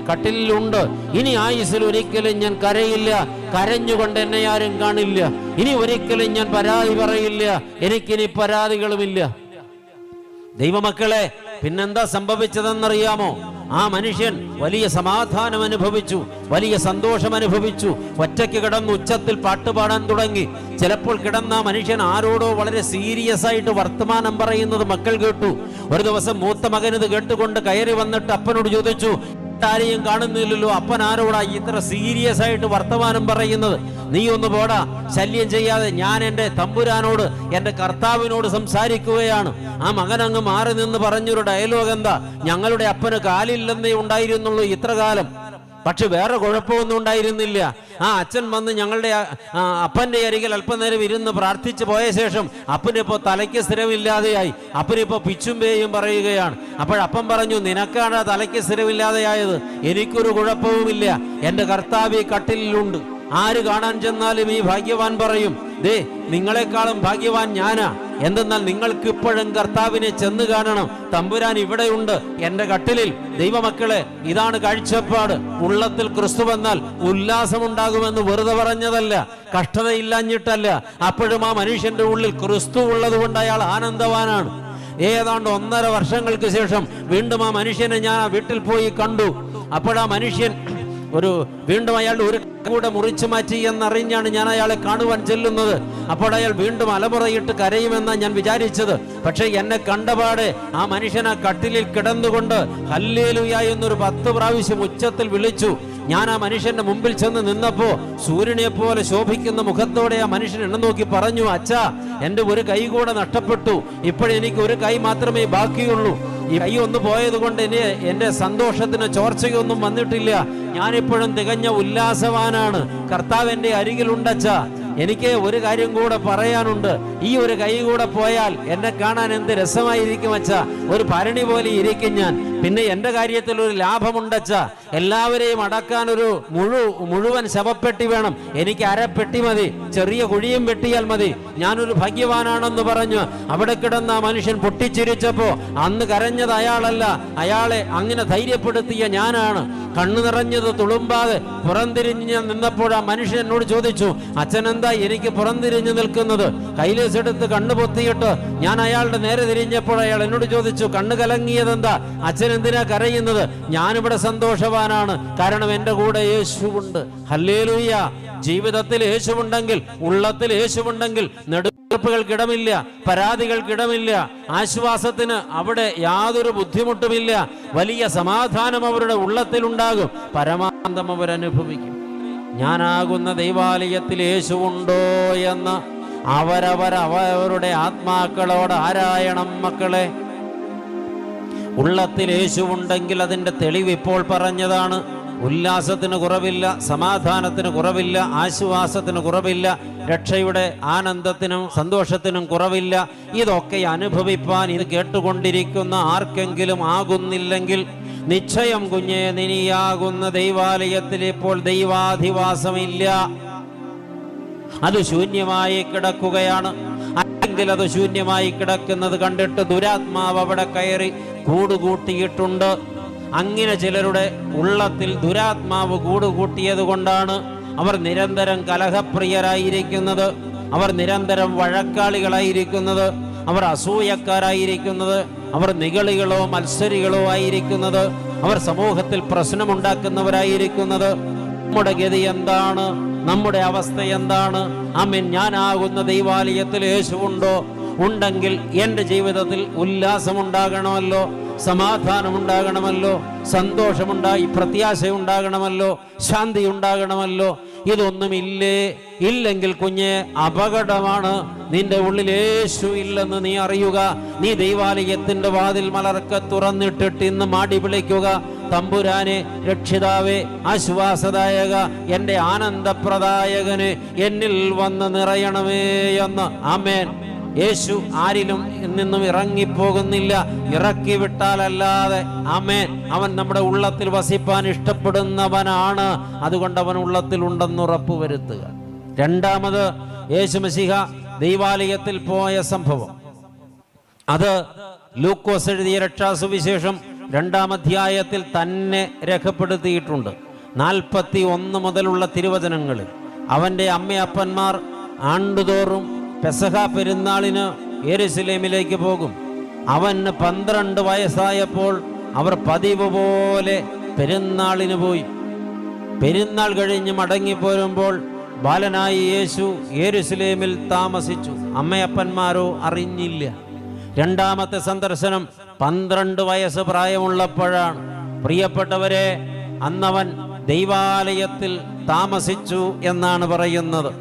കട്ടിലുണ്ട്. ഇനി ആയുസ്സിൽ ഒരിക്കലും ഞാൻ കരയില്ല, കരഞ്ഞുകൊണ്ട് എന്നെ ആരും കാണില്ല. ഇനി ഒരിക്കലും ഞാൻ പരാതി പറയില്ല, എനിക്കിനി പരാതികളുമില്ല. ദൈവമക്കളെ, പിന്നെന്താ സംഭവിച്ചതെന്നറിയാമോ? ആ മനുഷ്യൻ വലിയ സമാധാനം അനുഭവിച്ചു, വലിയ സന്തോഷം അനുഭവിച്ചു. ഒറ്റയ്ക്ക് കിടന്ന് ഉച്ചത്തിൽ പാട്ടുപാടാൻ തുടങ്ങി. ചിലപ്പോൾ കിടന്ന മനുഷ്യൻ ആരോടോ വളരെ സീരിയസ് ആയിട്ട് വർത്തമാനം പറയുന്നത് മക്കൾ കേട്ടു. ഒരു ദിവസം മൂത്ത മകൻ ഇത് കേട്ടുകൊണ്ട് കയറി വന്നിട്ട് അപ്പനോട് ചോദിച്ചു, ആരെയും കാണുന്നില്ലല്ലോ, അപ്പൻ ആരോടാ ഇത്ര സീരിയസ് ആയിട്ട് വർത്തമാനം പറയുന്നത്? നീ ഒന്ന് പോടാ, ശല്യം ചെയ്യാതെ, ഞാൻ എൻ്റെ തമ്പുരാനോട്, എൻ്റെ കർത്താവിനോട് സംസാരിക്കുകയാണ്. ആ മകൻ അങ്ങ് മാറി നിന്ന് പറഞ്ഞൊരു ഡയലോഗ് എന്താ, ഞങ്ങളുടെ അപ്പന് കാലില്ലെന്നേ ഉണ്ടായിരുന്നുള്ളൂ ഇത്ര കാലം, പക്ഷെ വേറെ കുഴപ്പമൊന്നും ഉണ്ടായിരുന്നില്ല. ആ അച്ഛൻ വന്ന് ഞങ്ങളുടെ അപ്പൻ്റെ അരികിൽ അല്പനേരം ഇരുന്ന് പ്രാർത്ഥിച്ചു പോയ ശേഷം അപ്പനിപ്പോൾ തലയ്ക്ക് സ്ഥിരമില്ലാതെയായി. അപ്പനിപ്പോൾ പിച്ചും പേയും പറയുകയാണ്. അപ്പോഴപ്പൻ പറഞ്ഞു, നിനക്കാണ് തലയ്ക്ക് സ്ഥിരമില്ലാതെയായത്, എനിക്കൊരു കുഴപ്പവുമില്ല, എൻ്റെ കർത്താവ് ഈ കട്ടിലുണ്ട്. ആര് കാണാൻ ചെന്നാലും ഈ ഭാഗ്യവാൻ പറയും, ദേ നിങ്ങളെക്കാളും ഭാഗ്യവാൻ ഞാനാ. എന്തെന്നാൽ നിങ്ങൾക്ക് ഇപ്പോഴും കർത്താവിനെ ചെന്ന് കാണണം, തമ്പുരാൻ ഇവിടെയുണ്ട് എൻ്റെ കട്ടിലിൽ. ദൈവമക്കളെ, ഇതാണ് കാഴ്ചപ്പാട്. ഉള്ളത്തിൽ ക്രിസ്തു വന്നാൽ ഉല്ലാസമുണ്ടാകുമെന്ന് വെറുതെ പറഞ്ഞതല്ല, കഷ്ടതയില്ലാഞ്ഞിട്ടല്ല. അപ്പോഴും ആ മനുഷ്യന്റെ ഉള്ളിൽ ക്രിസ്തു ഉള്ളത് കൊണ്ട് അയാൾ ആനന്ദവാനാണ്. ഏതാണ്ട് 1.5 വർഷങ്ങൾക്ക് ശേഷം വീണ്ടും ആ മനുഷ്യനെ ഞാൻ ആ വീട്ടിൽ പോയി കണ്ടു. അപ്പോഴാ മനുഷ്യൻ വീണ്ടും അയാളുടെ ഒരു കൂടെ മുറിച്ചു മാറ്റി എന്നറിഞ്ഞാണ് ഞാൻ അയാളെ കാണുവാൻ ചെല്ലുന്നത്. അപ്പോൾ അയാൾ വീണ്ടും അലമുറയിട്ട് കരയുമെന്നാണ് ഞാൻ വിചാരിച്ചത്. പക്ഷെ എന്നെ കണ്ടപാടെ ആ മനുഷ്യൻ ആ കട്ടിലിൽ കിടന്നുകൊണ്ട് ഹല്ലേലൂയ എന്നൊരു 10 പ്രാവശ്യം ഉച്ചത്തിൽ വിളിച്ചു. ഞാൻ ആ മനുഷ്യന്റെ മുമ്പിൽ ചെന്ന് നിന്നപ്പോ സൂര്യനെ പോലെ ശോഭിക്കുന്ന മുഖത്തോടെ ആ മനുഷ്യൻ എന്നെ നോക്കി പറഞ്ഞു, അച്ഛാ, എൻ്റെ ഒരു കൈ കൂടെ നഷ്ടപ്പെട്ടു, ഇപ്പോഴെനിക്ക് ഒരു കൈ മാത്രമേ ബാക്കിയുള്ളൂ. ഈ കൈ ഒന്ന് പോയത് കൊണ്ട് എൻ്റെ സന്തോഷത്തിന് ചോർച്ചയൊന്നും വന്നിട്ടില്ല. ഞാനിപ്പോഴും തികഞ്ഞ ഉല്ലാസവാനാണ്. കർത്താവ് എൻ്റെ അരികിലുണ്ടച്ചാ. എനിക്ക് ഒരു കാര്യം കൂടെ പറയാനുണ്ട്. ഈ ഒരു കൈ കൂടെ പോയാൽ എന്നെ കാണാൻ എന്ത് രസമായിരിക്കും അച്ഛാ, ഒരു ഭരണി പോലെ ഇരിക്കും ഞാൻ. പിന്നെ എൻ്റെ കാര്യത്തിൽ ഒരു ലാഭമുണ്ടച്ചാ, എല്ലാവരെയും അടക്കാൻ ഒരു മുഴുവൻ ശവപ്പെട്ടി വേണം, എനിക്ക് അരപ്പെട്ടി മതി, ചെറിയ കുഴിയും വെട്ടിയാൽ മതി, ഞാനൊരു ഭാഗ്യവാനാണെന്ന് പറഞ്ഞു അവിടെ കിടന്ന മനുഷ്യൻ പൊട്ടിച്ചിരിച്ചപ്പോ അന്ന് കരഞ്ഞത് അയാളല്ല, അയാളെ അങ്ങനെ ധൈര്യപ്പെടുത്തിയ ഞാനാണ്. കണ്ണു നിറഞ്ഞത് തുളുമ്പാതെ പുറംതിരിഞ്ഞ് നിന്നപ്പോൾ ആ മനുഷ്യൻ എന്നോട് ചോദിച്ചു, അച്ഛനെന്താ എനിക്ക് പുറംതിരിഞ്ഞു നിൽക്കുന്നത്? കൈലേസെടുത്ത് കണ്ണു പൊത്തിയിട്ട് ഞാൻ അയാളുടെ നേരെ തിരിഞ്ഞപ്പോൾ അയാൾ എന്നോട് ചോദിച്ചു, കണ്ണു കലങ്ങിയതെന്താ? അച്ഛൻ എന്തിനാ കരയുന്നത്? ഞാനിവിടെ സന്തോഷവാനാണ്, കാരണം എൻ്റെ കൂടെ യേശുവുണ്ട്. ഹല്ലേലൂയ. ജീവിതത്തിൽ യേശുവുണ്ടെങ്കിൽ, ഉള്ളത്തിൽ യേശുവുണ്ടെങ്കിൽ നെടുവീർപ്പുകൾക്കിടമില്ല, പരാതികൾക്കിടമില്ല, ആശ്വാസത്തിന് അവിടെ യാതൊരു ബുദ്ധിമുട്ടുമില്ല. വലിയ സമാധാനം അവരുടെ ഉള്ളത്തിലുണ്ടാകും, പരമാനന്ദം അവരനുഭവിക്കും. ഞാനാകുന്ന ദൈവാലയത്തിൽ യേശുവുണ്ടോ എന്ന് അവരവരുടെ ആത്മാക്കളോട് ആരായണം മക്കളെ. ഉള്ളത്തിൽ യേശുവുണ്ടെങ്കിൽ അതിൻ്റെ തെളിവ് ഇപ്പോൾ പറഞ്ഞതാണ്. ഉല്ലാസത്തിന് കുറവില്ല, സമാധാനത്തിന് കുറവില്ല, ആശ്വാസത്തിന് കുറവില്ല, രക്ഷയുടെ ആനന്ദത്തിനും സന്തോഷത്തിനും കുറവില്ല. ഇതൊക്കെ അനുഭവിപ്പാൻ ഇത് കേട്ടുകൊണ്ടിരിക്കുന്ന ആർക്കെങ്കിലും ആകുന്നില്ലെങ്കിൽ, നിശ്ചയം കുഞ്ഞെ, നിനിയാകുന്ന ദൈവാലയത്തിൽ ഇപ്പോൾ ദൈവാധിവാസമില്ല, അത് ശൂന്യമായി കിടക്കുകയാണ്. അല്ലെങ്കിൽ അത് ശൂന്യമായി കിടക്കുന്നത് കണ്ടിട്ട് ദുരാത്മാവ് അവിടെ കയറി കൂടുകൂട്ടിയിട്ടുണ്ട്. അങ്ങനെ ചിലരുടെ ഉള്ളത്തിൽ ദുരാത്മാവ് കൂടുകൂട്ടിയത് കൊണ്ടാണ് അവർ നിരന്തരം കലഹപ്രിയരായിരിക്കുന്നത്, അവർ നിരന്തരം വഴക്കാളികളായിരിക്കുന്നത്, അവർ അസൂയക്കാരായിരിക്കുന്നത്, അവർ നിഗളികളോ മത്സരികളോ ആയിരിക്കുന്നത്, അവർ സമൂഹത്തിൽ പ്രശ്നമുണ്ടാക്കുന്നവരായിരിക്കുന്നത്. നമ്മുടെ ഗതി എന്താണ്? നമ്മുടെ അവസ്ഥ എന്താണ്? ആമേൻ. ഞാനാകുന്ന ദൈവാലയത്തിൽ യേശുവുണ്ടോ? ഉണ്ടെങ്കിൽ എൻ്റെ ജീവിതത്തിൽ ഉല്ലാസമുണ്ടാകണമല്ലോ, സമാധാനമുണ്ടാകണമല്ലോ, സന്തോഷമുണ്ടായി പ്രത്യാശയുണ്ടാകണമല്ലോ, ശാന്തി ഉണ്ടാകണമല്ലോ. ഇതൊന്നുമില്ലേ? ഇല്ലെങ്കിൽ കുഞ്ഞെ അപകടമാണ്. നിന്റെ ഉള്ളിൽ യേശു ഇല്ലെന്ന് നീ അറിയുക. നീ ദൈവാലയത്തിന്റെ വാതിൽ മലർക്ക തുറന്നിട്ടിട്ട് ഇന്ന് മാടി വിളിക്കുക, തമ്പുരാനെ, രക്ഷിതാവേ, ആശ്വാസദായക, എൻ്റെ ആനന്ദപ്രദായകന്, എന്നിൽ വന്ന് നിറയണമേ എന്ന്. ആമേൻ. യേശു ആരിലും നിന്നും ഇറങ്ങിപ്പോകുന്നില്ല, ഇറക്കി വിട്ടാലല്ലാതെ. ആമേൻ. അവൻ നമ്മുടെ ഉള്ളത്തിൽ വസിപ്പാൻ ഇഷ്ടപ്പെടുന്നവനാണ്. അതുകൊണ്ട് അവൻ ഉള്ളത്തിൽ ഉണ്ടെന്ന് ഉറപ്പുവരുത്തുക. രണ്ടാമത് യേശു മശിഹ ദൈവാലയത്തിൽ പോയ സംഭവം, അത് ലൂക്കോസ് എഴുതിയ രക്ഷാസുവിശേഷം 2-ാം അധ്യായത്തിൽ തന്നെ രേഖപ്പെടുത്തിയിട്ടുണ്ട്. 41 മുതലുള്ള തിരുവചനങ്ങളിൽ അവൻ്റെ അമ്മയപ്പന്മാർ ആണ്ടുതോറും പെസഹ പെരുന്നാളിന് യെരുശലേമിലേക്ക് പോകും. അവന് 12 വയസ്സായപ്പോൾ അവർ പതിവ് പോലെ പെരുന്നാളിന് പോയി. പെരുന്നാൾ കഴിഞ്ഞ് മടങ്ങിപ്പോരുമ്പോൾ ബാലനായി യേശു യെരുശലേമിൽ താമസിച്ചു. അമ്മയപ്പന്മാരോ അറിഞ്ഞില്ല. രണ്ടാമത്തെ സന്ദർശനം 12 വയസ്സ് പ്രായമുള്ളപ്പോഴാണ്. പ്രിയപ്പെട്ടവരെ, അന്നവൻ ദൈവാലയത്തിൽ താമസിച്ചു എന്നാണ് പറയുന്നത്.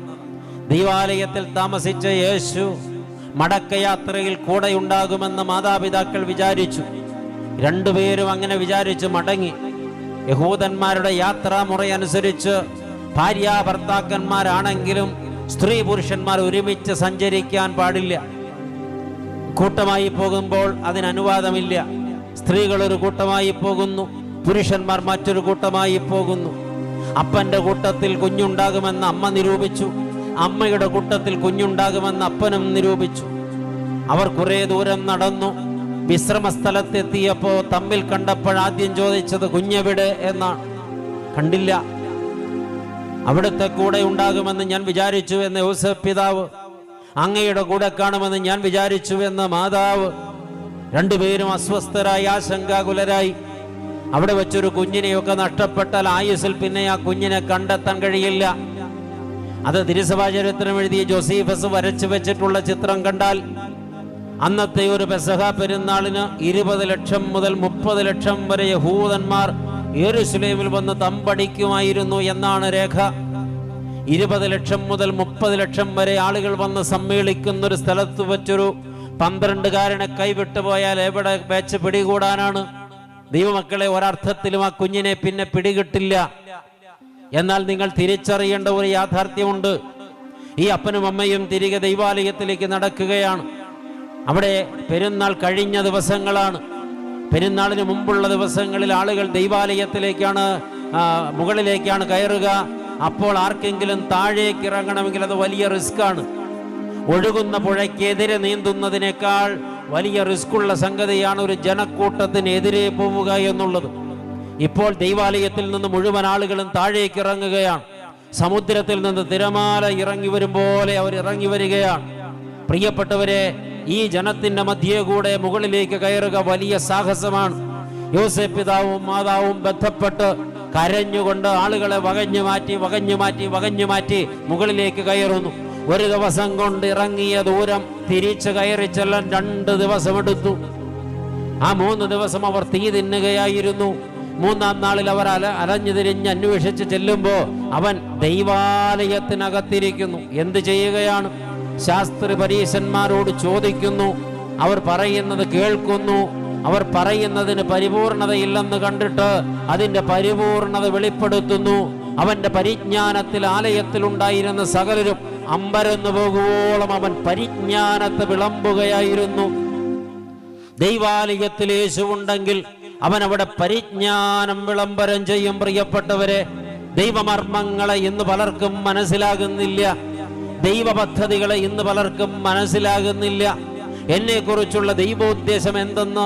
ദൈവാലയത്തിൽ താമസിച്ച യേശു മടക്കയാത്രയിൽ കൂടെയുണ്ടാകുമെന്ന് മാതാപിതാക്കൾ വിചാരിച്ചു. രണ്ടുപേരും അങ്ങനെ വിചാരിച്ച് മടങ്ങി. യഹൂദന്മാരുടെ യാത്രാമുറയനുസരിച്ച് ഭാര്യാഭർത്താക്കന്മാരാണെങ്കിലും സ്ത്രീ പുരുഷന്മാർ ഒരുമിച്ച് സഞ്ചരിക്കാൻ പാടില്ല. കൂട്ടമായി പോകുമ്പോൾ അതിന് അനുവാദമില്ല. സ്ത്രീകൾ ഒരു കൂട്ടമായി പോകുന്നു, പുരുഷന്മാർ മറ്റൊരു കൂട്ടമായി പോകുന്നു. അപ്പന്റെ കൂട്ടത്തിൽ കുഞ്ഞുണ്ടാകുമെന്ന് അമ്മ നിരൂപിച്ചു, അമ്മയുടെ കൂട്ടത്തിൽ കുഞ്ഞുണ്ടാകുമെന്ന് അപ്പനും നിരൂപിച്ചു. അവർ കുറെ ദൂരം നടന്നു. വിശ്രമസ്ഥലത്തെത്തിയപ്പോൾ തമ്മിൽ കണ്ടപ്പോഴാദ്യം ചോദിച്ചത് കുഞ്ഞെവിടെ എന്നാണ്. കണ്ടില്ല. അവിടുത്തെ കൂടെ ഉണ്ടാകുമെന്ന് ഞാൻ വിചാരിച്ചു എന്ന് യോസേഫ് പിതാവ്, അങ്ങയുടെ കൂടെ കാണുമെന്ന് ഞാൻ വിചാരിച്ചു എന്ന് മാതാവ്. രണ്ടുപേരും അസ്വസ്ഥരായി, ആശങ്കാകുലരായി. അവിടെ വെച്ചൊരു കുഞ്ഞിനെയൊക്കെ നഷ്ടപ്പെട്ടാൽ ആയുസ്സിൽ പിന്നെ ആ കുഞ്ഞിനെ കണ്ടെത്താൻ കഴിയില്ല. അത് തിരുസഭാചരിത്രം എഴുതിയ ജോസീഫസ് വരച്ചു വെച്ചിട്ടുള്ള ചിത്രം കണ്ടാൽ അന്നത്തെ ഒരു പെസഹ പെരുന്നാളിന് 20 ലക്ഷം മുതൽ 30 ലക്ഷം വരെ യഹൂദന്മാർ യെരുശലേമിൽ വന്ന് തമ്പടിക്കുമായിരുന്നു എന്നാണ് രേഖ. 20 ലക്ഷം മുതൽ 30 ലക്ഷം വരെ ആളുകൾ വന്ന് സമ്മേളിക്കുന്ന ഒരു സ്ഥലത്ത് വെച്ചൊരു 12കാരനെ കൈവിട്ടു പോയാൽ എവിടെ വെച്ച് പിടികൂടാനാണ്? ദൈവമക്കളെ, ഒരർത്ഥത്തിലും ആ കുഞ്ഞിനെ പിന്നെ പിടികിട്ടില്ല. എന്നാൽ നിങ്ങൾ തിരിച്ചറിയേണ്ട ഒരു യാഥാർത്ഥ്യമുണ്ട്. ഈ അപ്പനും അമ്മയും തിരികെ ദൈവാലയത്തിലേക്ക് നടക്കുകയാണ്. അവിടെ പെരുന്നാൾ കഴിഞ്ഞ ദിവസങ്ങളാണ്. പെരുന്നാളിന് മുമ്പുള്ള ദിവസങ്ങളിൽ ആളുകൾ ദൈവാലയത്തിലേക്കാണ്, മുകളിലേക്കാണ് കയറുക. അപ്പോൾ ആർക്കെങ്കിലും താഴേക്ക് ഇറങ്ങണമെങ്കിൽ അത് വലിയ റിസ്ക്കാണ്. ഒഴുകുന്ന പുഴയ്ക്കെതിരെ നീന്തുന്നതിനേക്കാൾ വലിയ റിസ്ക്കുള്ള സംഗതിയാണ് ഒരു ജനക്കൂട്ടത്തിനെതിരെ പോവുക എന്നുള്ളത്. ഇപ്പോൾ ദൈവാലയത്തിൽ നിന്ന് മുഴുവൻ ആളുകളും താഴേക്ക് ഇറങ്ങുകയാണ്. സമുദ്രത്തിൽ നിന്ന് തിരമാല ഇറങ്ങി വരും പോലെ അവർ ഇറങ്ങി വരികയാണ്. പ്രിയപ്പെട്ടവരെ, ഈ ജനത്തിന്റെ മധ്യേ കൂടെ മുകളിലേക്ക് കയറുക വലിയ സാഹസമാണ്. യോസേഫ് പിതാവും മാതാവും ബന്ധപ്പെട്ട് കരഞ്ഞുകൊണ്ട് ആളുകളെ വകഞ്ഞു മാറ്റി മുകളിലേക്ക് കയറുന്നു. ഒരു ദിവസം കൊണ്ട് ഇറങ്ങിയ ദൂരം തിരിച്ചു കയറി ചെല്ലാൻ 2 ദിവസമെടുത്തു. ആ 3 ദിവസം അവർ തീ തിന്നുകയായിരുന്നു. 3-ാം നാളിൽ അവർ അലഞ്ഞു തിരിഞ്ഞ് അന്വേഷിച്ച് ചെല്ലുമ്പോൾ അവൻ ദൈവാലയത്തിനകത്തിരിക്കുന്നു. എന്ത് ചെയ്യുകയാണ്? ശാസ്ത്രി പരീശന്മാരോട് ചോദിക്കുന്നു. അവർ പറയുന്നത് കേൾക്കുന്നു. അവർ പറയുന്നതിന് പരിപൂർണതയില്ലെന്ന് കണ്ടിട്ട് അതിന്റെ പരിപൂർണത വെളിപ്പെടുത്തുന്നു. അവന്റെ പരിജ്ഞാനത്തിൽ ആലയത്തിലുണ്ടായിരുന്ന സകലരും അമ്പരന്നു പോകുവോളം അവൻ പരിജ്ഞാനത്തെ വിളമ്പുകയായിരുന്നു. ദൈവാലയത്തിൽ യേശുവുണ്ടെങ്കിൽ അവൻ അവിടെ പരിജ്ഞാനം വിളംബരം ചെയ്യും. പ്രിയപ്പെട്ടവരെ, ദൈവമർമ്മങ്ങളെ ഇന്ന് പലർക്കും മനസ്സിലാകുന്നില്ല. ദൈവ പദ്ധതികളെ ഇന്ന് പലർക്കും മനസ്സിലാകുന്നില്ല. എന്നെക്കുറിച്ചുള്ള ദൈവോദ്ദേശം എന്തെന്ന്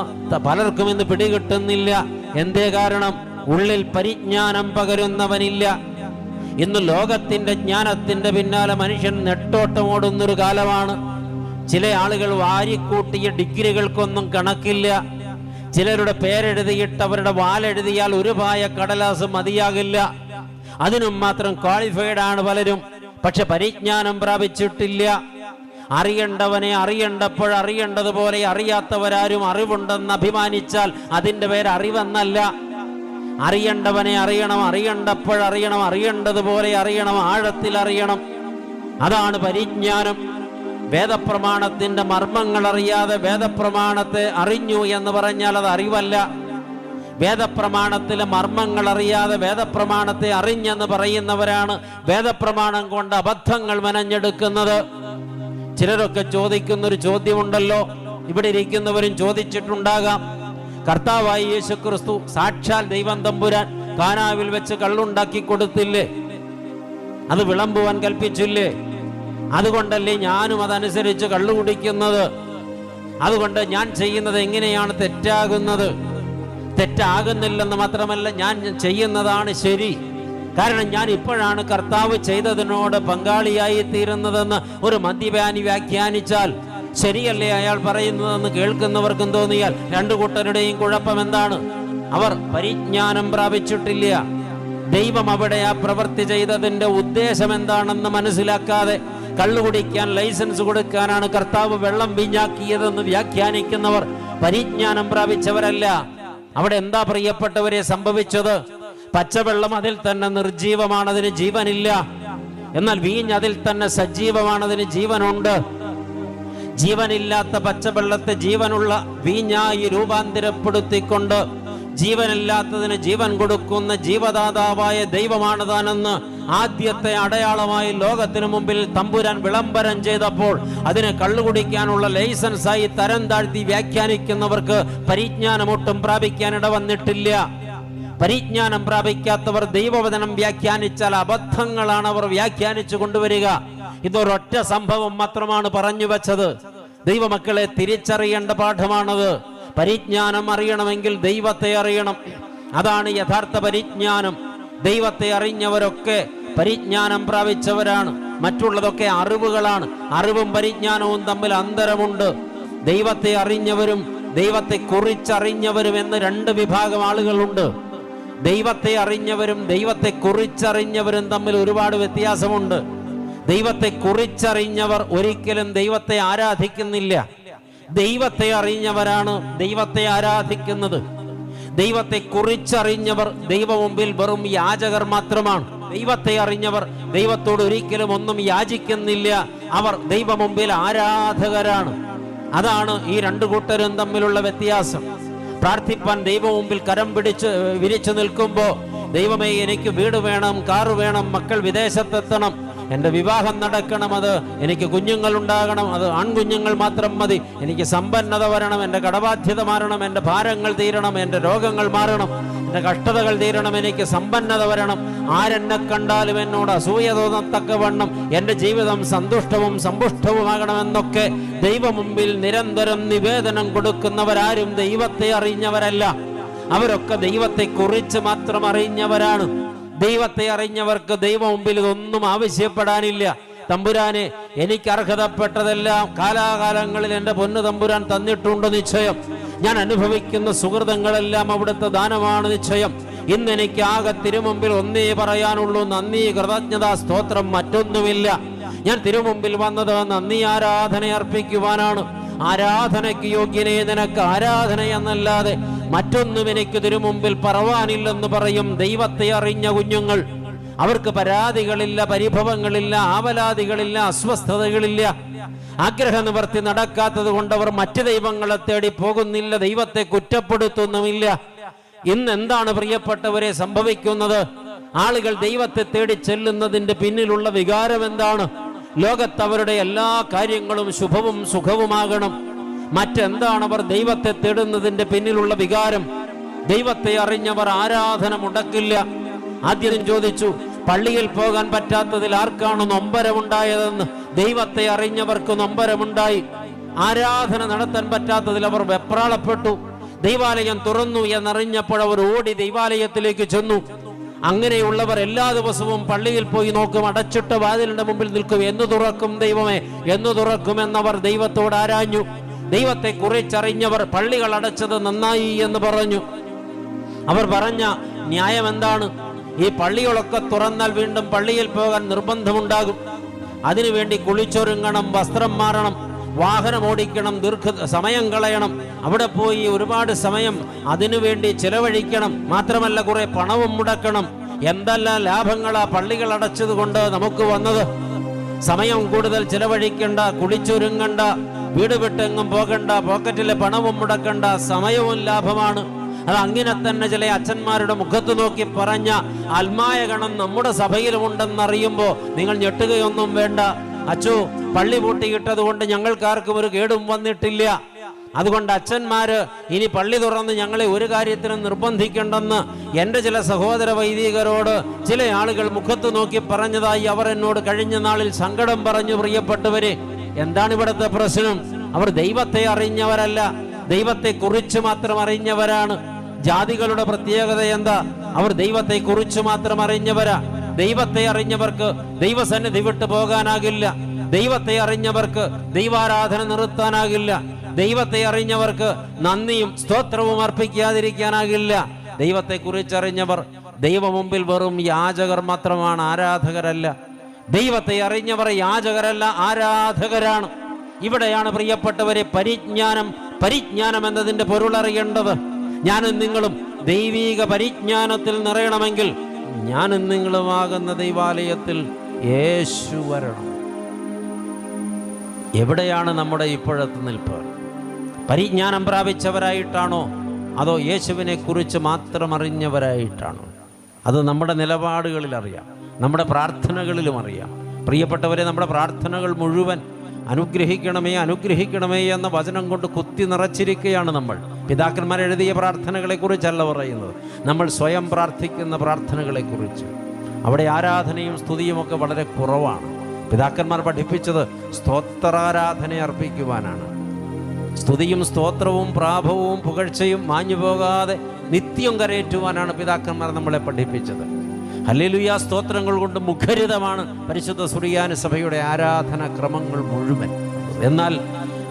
പലർക്കും ഇന്ന് പിടികിട്ടുന്നില്ല. എന്തേ കാരണം? ഉള്ളിൽ പരിജ്ഞാനം പകരുന്നവനില്ല. ഇന്ന് ലോകത്തിന്റെ ജ്ഞാനത്തിന്റെ പിന്നാലെ മനുഷ്യൻ നെട്ടോട്ടമോടുന്നൊരു കാലമാണ്. ചില ആളുകൾ വാരിക്കൂട്ടിയ ഡിഗ്രികൾക്കൊന്നും കണക്കില്ല. ചിലരുടെ പേരെഴുതിയിട്ട് അവരുടെ വാലെഴുതിയാൽ ഒരു പായ കടലാസ് മതിയാകില്ല. അതിനും മാത്രം ക്വാളിഫൈഡ് ആണ് പലരും. പക്ഷെ പരിജ്ഞാനം പ്രാപിച്ചിട്ടില്ല. അറിയേണ്ടവനെ അറിയേണ്ടപ്പോഴറിയേണ്ടതുപോലെ അറിയാത്തവരാരും അറിവുണ്ടെന്ന് അഭിമാനിച്ചാൽ അതിൻ്റെ പേര് അറിവെന്നല്ല. അറിയേണ്ടവനെ അറിയേണ്ടപ്പോഴറിയണം, അറിയേണ്ടതുപോലെ അറിയണം, ആഴത്തിൽ അറിയണം. അതാണ് പരിജ്ഞാനം. വേദപ്രമാണത്തിന്റെ മർമ്മങ്ങൾ അറിയാതെ വേദപ്രമാണത്തെ അറിഞ്ഞു എന്ന് പറഞ്ഞാൽ അത് അറിവല്ല. വേദപ്രമാണത്തിലെ മർമ്മങ്ങൾ അറിയാതെ വേദപ്രമാണത്തെ അറിഞ്ഞെന്ന് പറയുന്നവരാണ് വേദപ്രമാണം കൊണ്ട് അബദ്ധങ്ങൾ മെനഞ്ഞെടുക്കുന്നത്. ചിലരൊക്കെ ചോദിക്കുന്നൊരു ചോദ്യമുണ്ടല്ലോ, ഇവിടെ ഇരിക്കുന്നവരും ചോദിച്ചിട്ടുണ്ടാകാം. കർത്താവായ യേശുക്രിസ്തു സാക്ഷാൽ ദൈവം തമ്പുരാൻ കാനാവിൽ വെച്ച് കള്ളുണ്ടാക്കി കൊടുത്തില്ലേ? അത് വിളമ്പുവാൻ കൽപ്പിച്ചില്ലേ? അതുകൊണ്ടല്ലേ ഞാനും അതനുസരിച്ച് കള്ളു കുടിക്കുന്നത്? അതുകൊണ്ട് ഞാൻ ചെയ്യുന്നത് എങ്ങനെയാണ് തെറ്റാകുന്നത്? തെറ്റാകുന്നില്ലെന്ന് മാത്രമല്ല, ഞാൻ ചെയ്യുന്നതാണ് ശരി. കാരണം ഞാൻ ഇപ്പോഴാണ് കർത്താവ് ചെയ്തതിനോട് പങ്കാളിയായി തീരുന്നതെന്ന് ഒരു മദ്യപാനി വ്യാഖ്യാനിച്ചാൽ ശരിയല്ലേ അയാൾ പറയുന്നതെന്ന് കേൾക്കുന്നവർക്കും തോന്നിയാൽ രണ്ടു കൂട്ടരുടെയും കുഴപ്പം എന്താണ്? അവർ പരിജ്ഞാനം പ്രാപിച്ചിട്ടില്ല. ദൈവം അവിടെ ആ പ്രവൃത്തി ചെയ്തതിന്റെ ഉദ്ദേശം എന്താണെന്ന് മനസ്സിലാക്കാതെ കള്ളുകുടിക്കാൻ ലൈസൻസ് കൊടുക്കാനാണ് കർത്താവ് വെള്ളം വീഞ്ഞാക്കിയതെന്ന് വ്യാഖ്യാനിക്കുന്നവർ പരിജ്ഞാനം പ്രാപിച്ചവരല്ല. അവിടെ എന്താ പ്രിയപ്പെട്ടവരെ സംഭവിച്ചത്? പച്ചവെള്ളം അതിൽ തന്നെ നിർജീവമാണ്, അതിന് ജീവനില്ല. എന്നാൽ വീഞ്ഞ് അതിൽ തന്നെ സജീവമാണ്, അതിന് ജീവനുണ്ട്. ജീവനില്ലാത്ത പച്ചവെള്ളത്തെ ജീവനുള്ള വീഞ്ഞായി രൂപാന്തരപ്പെടുത്തിക്കൊണ്ട് ജീവനില്ലാത്തതിന് ജീവൻ കൊടുക്കുന്ന ജീവദാതാവായ ദൈവമാണ് താനെന്ന് ആദ്യത്തെ അടയാളമായി ലോകത്തിനു മുമ്പിൽ തമ്പുരാൻ വിളംബരം ചെയ്തപ്പോൾ അതിനെ കള്ളുകുടിക്കാനുള്ള ലൈസൻസായി തരം താഴ്ത്തി വ്യാഖ്യാനിക്കുന്നവർക്ക് പരിജ്ഞാനമൊട്ടും പ്രാപിക്കാനിട വന്നിട്ടില്ല. പരിജ്ഞാനം പ്രാപിക്കാത്തവർ ദൈവവചനം വ്യാഖ്യാനിച്ചാൽ അബദ്ധങ്ങളാണ് അവർ വ്യാഖ്യാനിച്ചു കൊണ്ടുവരിക. ഇതൊരൊറ്റ സംഭവം മാത്രമാണ് പറഞ്ഞു വെച്ചത്. ദൈവമക്കളെ തിരിച്ചറിയേണ്ട പാഠമാണത്. പരിജ്ഞാനം അറിയണമെങ്കിൽ ദൈവത്തെ അറിയണം. അതാണ് യഥാർത്ഥ പരിജ്ഞാനം. ദൈവത്തെ അറിഞ്ഞവരൊക്കെ പരിജ്ഞാനം പ്രാപിച്ചവരാണ്. മറ്റുള്ളതൊക്കെ അറിവുകളാണ്. അറിവും പരിജ്ഞാനവും തമ്മിൽ അന്തരമുണ്ട്. ദൈവത്തെ അറിഞ്ഞവരും ദൈവത്തെ കുറിച്ചറിഞ്ഞവരും എന്ന് രണ്ട് വിഭാഗം ആളുകളുണ്ട്. ദൈവത്തെ അറിഞ്ഞവരും ദൈവത്തെ കുറിച്ചറിഞ്ഞവരും തമ്മിൽ ഒരുപാട് വ്യത്യാസമുണ്ട്. ദൈവത്തെ കുറിച്ചറിഞ്ഞവർ ഒരിക്കലും ദൈവത്തെ ആരാധിക്കുന്നില്ല. ദൈവത്തെ അറിഞ്ഞവരാണ് ദൈവത്തെ ആരാധിക്കുന്നത്. ദൈവത്തെ കുറിച്ചറിഞ്ഞവർ ദൈവ മുമ്പിൽ വെറും യാചകർ മാത്രമാണ്. ദൈവത്തെ അറിഞ്ഞവർ ദൈവത്തോട് ഒരിക്കലും ഒന്നും യാചിക്കുന്നില്ല. അവർ ദൈവ മുമ്പിൽ ആരാധകരാണ്. അതാണ് ഈ രണ്ടു കൂട്ടരും തമ്മിലുള്ള വ്യത്യാസം. പ്രാർത്ഥിപ്പാൻ ദൈവ മുമ്പിൽ കരം പിടിച്ച് വിരിച്ചു നിൽക്കുമ്പോൾ ദൈവമേ എനിക്ക് വീട് വേണം, കാറ് വേണം, മക്കൾ വിദേശത്തെത്തണം, എൻ്റെ വിവാഹം നടക്കണം, അത് എനിക്ക് കുഞ്ഞുങ്ങൾ ഉണ്ടാകണം, അത് ആൺകുഞ്ഞുങ്ങൾ മാത്രം മതി, എനിക്ക് സമ്പന്നത വരണം, എൻ്റെ കടബാധ്യത മാറണം, എൻ്റെ ഭാരങ്ങൾ തീരണം, എൻ്റെ രോഗങ്ങൾ മാറണം, എൻ്റെ കഷ്ടതകൾ തീരണം, എനിക്ക് സമ്പന്നത വരണം, ആരെന്നെ കണ്ടാലും എന്നോട് അസൂയ തോന്നത്തക്കവണ്ണം എൻ്റെ ജീവിതം സന്തുഷ്ടവും സമ്പുഷ്ടവുമാകണമെന്നൊക്കെ ദൈവ മുമ്പിൽ നിരന്തരം നിവേദനം കൊടുക്കുന്നവരാരും ദൈവത്തെ അറിഞ്ഞവരല്ല. അവരൊക്കെ ദൈവത്തെ കുറിച്ച് മാത്രം അറിഞ്ഞവരാണ്. ദൈവത്തെ അറിഞ്ഞവർക്ക് ദൈവ മുമ്പിൽ ഇതൊന്നും ആവശ്യപ്പെടാനില്ല. തമ്പുരാനെ എനിക്ക് അർഹതപ്പെട്ടതെല്ലാം കാലാകാലങ്ങളിൽ എൻ്റെ പൊന്നു തമ്പുരാൻ തന്നിട്ടുണ്ട് നിശ്ചയം. ഞാൻ അനുഭവിക്കുന്ന സുഹൃതങ്ങളെല്ലാം അവിടുത്തെ ദാനമാണ് നിശ്ചയം. ഇന്ന് എനിക്ക് ആകെ തിരുമുമ്പിൽ ഒന്നേ പറയാനുള്ളൂ, നന്ദി, കൃതജ്ഞതാ സ്തോത്രം, മറ്റൊന്നുമില്ല. ഞാൻ തിരുമുമ്പിൽ വന്നത് നന്ദി ആരാധന അർപ്പിക്കുവാനാണ്. ആരാധനയ്ക്ക് യോഗ്യനെ നിനക്ക് ആരാധന എന്നല്ലാതെ മറ്റൊന്നും എനിക്ക് തിരുമുമ്പിൽ പറവാനില്ലെന്ന് പറയും ദൈവത്തെ അറിഞ്ഞ കുഞ്ഞുങ്ങൾ. അവർക്ക് പരാതികളില്ല, പരിഭവങ്ങളില്ല, ആവലാതികളില്ല, അസ്വസ്ഥതകളില്ല. ആഗ്രഹ നിവർത്തി നടക്കാത്തത് കൊണ്ട് അവർ മറ്റു ദൈവങ്ങളെ തേടി പോകുന്നില്ല, ദൈവത്തെ കുറ്റപ്പെടുത്തുന്നുമില്ല. ഇന്ന് എന്താണ് പ്രിയപ്പെട്ടവരെ സംഭവിക്കുന്നത്? ആളുകൾ ദൈവത്തെ തേടി ചെല്ലുന്നതിന്റെ പിന്നിലുള്ള വികാരം എന്താണ്? ലോകത്തവരുടെ എല്ലാ കാര്യങ്ങളും ശുഭവും സുഖവുമാകണം. മറ്റെന്താണ് അവർ ദൈവത്തെ തേടുന്നതിന്റെ പിന്നിലുള്ള വികാരം? ദൈവത്തെ അറിഞ്ഞവർ ആരാധന മുടക്കില്ല. ആദ്യം ചോദിച്ചു, പള്ളിയിൽ പോകാൻ പറ്റാത്തതിൽ ആർക്കാണ് നൊമ്പരമുണ്ടായതെന്ന്. ദൈവത്തെ അറിഞ്ഞവർക്ക് നൊമ്പരമുണ്ടായി. ആരാധന നടത്താൻ പറ്റാത്തതിൽ അവർ വെപ്രാളപ്പെട്ടു. ദൈവാലയം തുറന്നു എന്നറിഞ്ഞപ്പോൾ അവർ ഓടി ദൈവാലയത്തിലേക്ക് ചെന്നു. അങ്ങനെയുള്ളവർ എല്ലാ ദിവസവും പള്ളിയിൽ പോയി നോക്കും, അടച്ചിട്ട വാതിലിന്റെ മുമ്പിൽ നിൽക്കും. എന്ന് തുറക്കും ദൈവമേ, എന്ന് തുറക്കുമെന്നവർ ദൈവത്തോട് ആരാഞ്ഞു. ദൈവത്തെ കുറിച്ചറിഞ്ഞവർ പള്ളികൾ അടച്ചത് നന്നായി എന്ന് പറഞ്ഞു. അവർ പറഞ്ഞ ന്യായം എന്താണ്? ഈ പള്ളികളൊക്കെ തുറന്നാൽ വീണ്ടും പള്ളിയിൽ പോകാൻ നിർബന്ധമുണ്ടാകും. അതിനുവേണ്ടി കുളിച്ചൊരുങ്ങണം, വസ്ത്രം മാറണം, വാഹനം ഓടിക്കണം, സമയം കളയണം, അവിടെ പോയി ഒരുപാട് സമയം അതിനുവേണ്ടി ചെലവഴിക്കണം. മാത്രമല്ല കുറെ പണവും മുടക്കണം. എന്തെല്ലാം ലാഭങ്ങളാ പള്ളികൾ അടച്ചത് കൊണ്ട് നമുക്ക് വന്നത്. സമയം കൂടുതൽ ചെലവഴിക്കണ്ട, കുളിച്ചൊരുങ്ങണ്ട, വീട് വിട്ടെങ്ങും പോകണ്ട, പോക്കറ്റിലെ പണവും മുടക്കണ്ട, സമയവും ലാഭമാണ്. അത് അങ്ങനെ തന്നെ ചില അച്ഛന്മാരുടെ മുഖത്ത് നോക്കി പറഞ്ഞ ആത്മായ ഗണം നമ്മുടെ സഭയിലുമുണ്ടെന്നറിയുമ്പോൾ നിങ്ങൾ ഞെട്ടുകയൊന്നും വേണ്ട. അച്ചോ, പള്ളി പൂട്ടിയിട്ടത് കൊണ്ട് ഞങ്ങൾക്കാർക്കും ഒരു കേടും വന്നിട്ടില്ല. അതുകൊണ്ട് അച്ഛന്മാര് ഇനി പള്ളി തുറന്ന് ഞങ്ങളെ ഒരു കാര്യത്തിനും നിർബന്ധിക്കണ്ടെന്ന് എൻ്റെ ചില സഹോദര വൈദികരോട് ചില ആളുകൾ മുഖത്ത് നോക്കി പറഞ്ഞതായി അവർ എന്നോട് കഴിഞ്ഞ നാളിൽ സങ്കടം പറഞ്ഞു. പ്രിയപ്പെട്ടവരെ, എന്താണ് ഇവിടുത്തെ പ്രശ്നം? അവർ ദൈവത്തെ അറിഞ്ഞവരല്ല, ദൈവത്തെ കുറിച്ച് മാത്രം അറിഞ്ഞവരാണ്. ജാതികളുടെ പ്രത്യേകത എന്താ? അവർ ദൈവത്തെ കുറിച്ച് മാത്രം അറിഞ്ഞവരാ. ദൈവത്തെ അറിഞ്ഞവർക്ക് ദൈവസന്നിധി വിട്ടു പോകാനാകില്ല. ദൈവത്തെ അറിഞ്ഞവർക്ക് ദൈവാരാധന നിർത്താനാകില്ല. ദൈവത്തെ അറിഞ്ഞവർക്ക് നന്ദിയും സ്തോത്രവും അർപ്പിക്കാതിരിക്കാനാകില്ല. ദൈവത്തെ കുറിച്ചറിഞ്ഞവർ ദൈവ മുമ്പിൽ വെറും യാചകർ മാത്രമാണ്, ആരാധകരല്ല. ദൈവത്തെ അറിഞ്ഞവർ യാചകരല്ല, ആരാധകരാണ്. ഇവിടെയാണ് പ്രിയപ്പെട്ടവരെ പരിജ്ഞാനം എന്നതിന്റെ പൊരുളറിയേണ്ടത്. ഞാനും നിങ്ങളും ദൈവീക പരിജ്ഞാനത്തിൽ നിറയണമെങ്കിൽ ഞാനും നിങ്ങളുമാകുന്ന ദൈവാലയത്തിൽ യേശു വരണം. എവിടെയാണ് നമ്മുടെ ഇപ്പോഴത്തെ നിൽപ്പ്? പരിജ്ഞാനം പ്രാപിച്ചവരായിട്ടാണോ അതോ യേശുവിനെ കുറിച്ച് മാത്രം അറിഞ്ഞവരായിട്ടാണോ? അത് നമ്മുടെ നിലപാടുകളിൽ അറിയാം, നമ്മുടെ പ്രാർത്ഥനകളിലും അറിയാം. പ്രിയപ്പെട്ടവരെ, നമ്മുടെ പ്രാർത്ഥനകൾ മുഴുവൻ അനുഗ്രഹിക്കണമേ അനുഗ്രഹിക്കണമേ എന്ന വചനം കൊണ്ട് കുത്തി നിറച്ചിരിക്കുകയാണ് നമ്മൾ. പിതാക്കന്മാർ എഴുതിയ പ്രാർത്ഥനകളെ കുറിച്ചല്ല പറയുന്നത്, നമ്മൾ സ്വയം പ്രാർത്ഥിക്കുന്ന പ്രാർത്ഥനകളെക്കുറിച്ച്. അവിടെ ആരാധനയും സ്തുതിയും ഒക്കെ വളരെ കുറവാണ്. പിതാക്കന്മാർ പഠിപ്പിച്ചത് സ്തോത്രാരാധന അർപ്പിക്കുവാനാണ്. സ്തുതിയും സ്തോത്രവും പ്രാഭവും പുകഴ്ചയും മാഞ്ഞു പോകാതെ നിത്യം കരയേറ്റുവാനാണ് പിതാക്കന്മാർ നമ്മളെ പഠിപ്പിച്ചത്. ഹല്ലേലൂയ സ്തോത്രങ്ങൾ കൊണ്ട് മുഖരിതമാണ് പരിശുദ്ധ സുറിയാനി സഭയുടെ ആരാധന ക്രമങ്ങൾ മുഴുവൻ. എന്നാൽ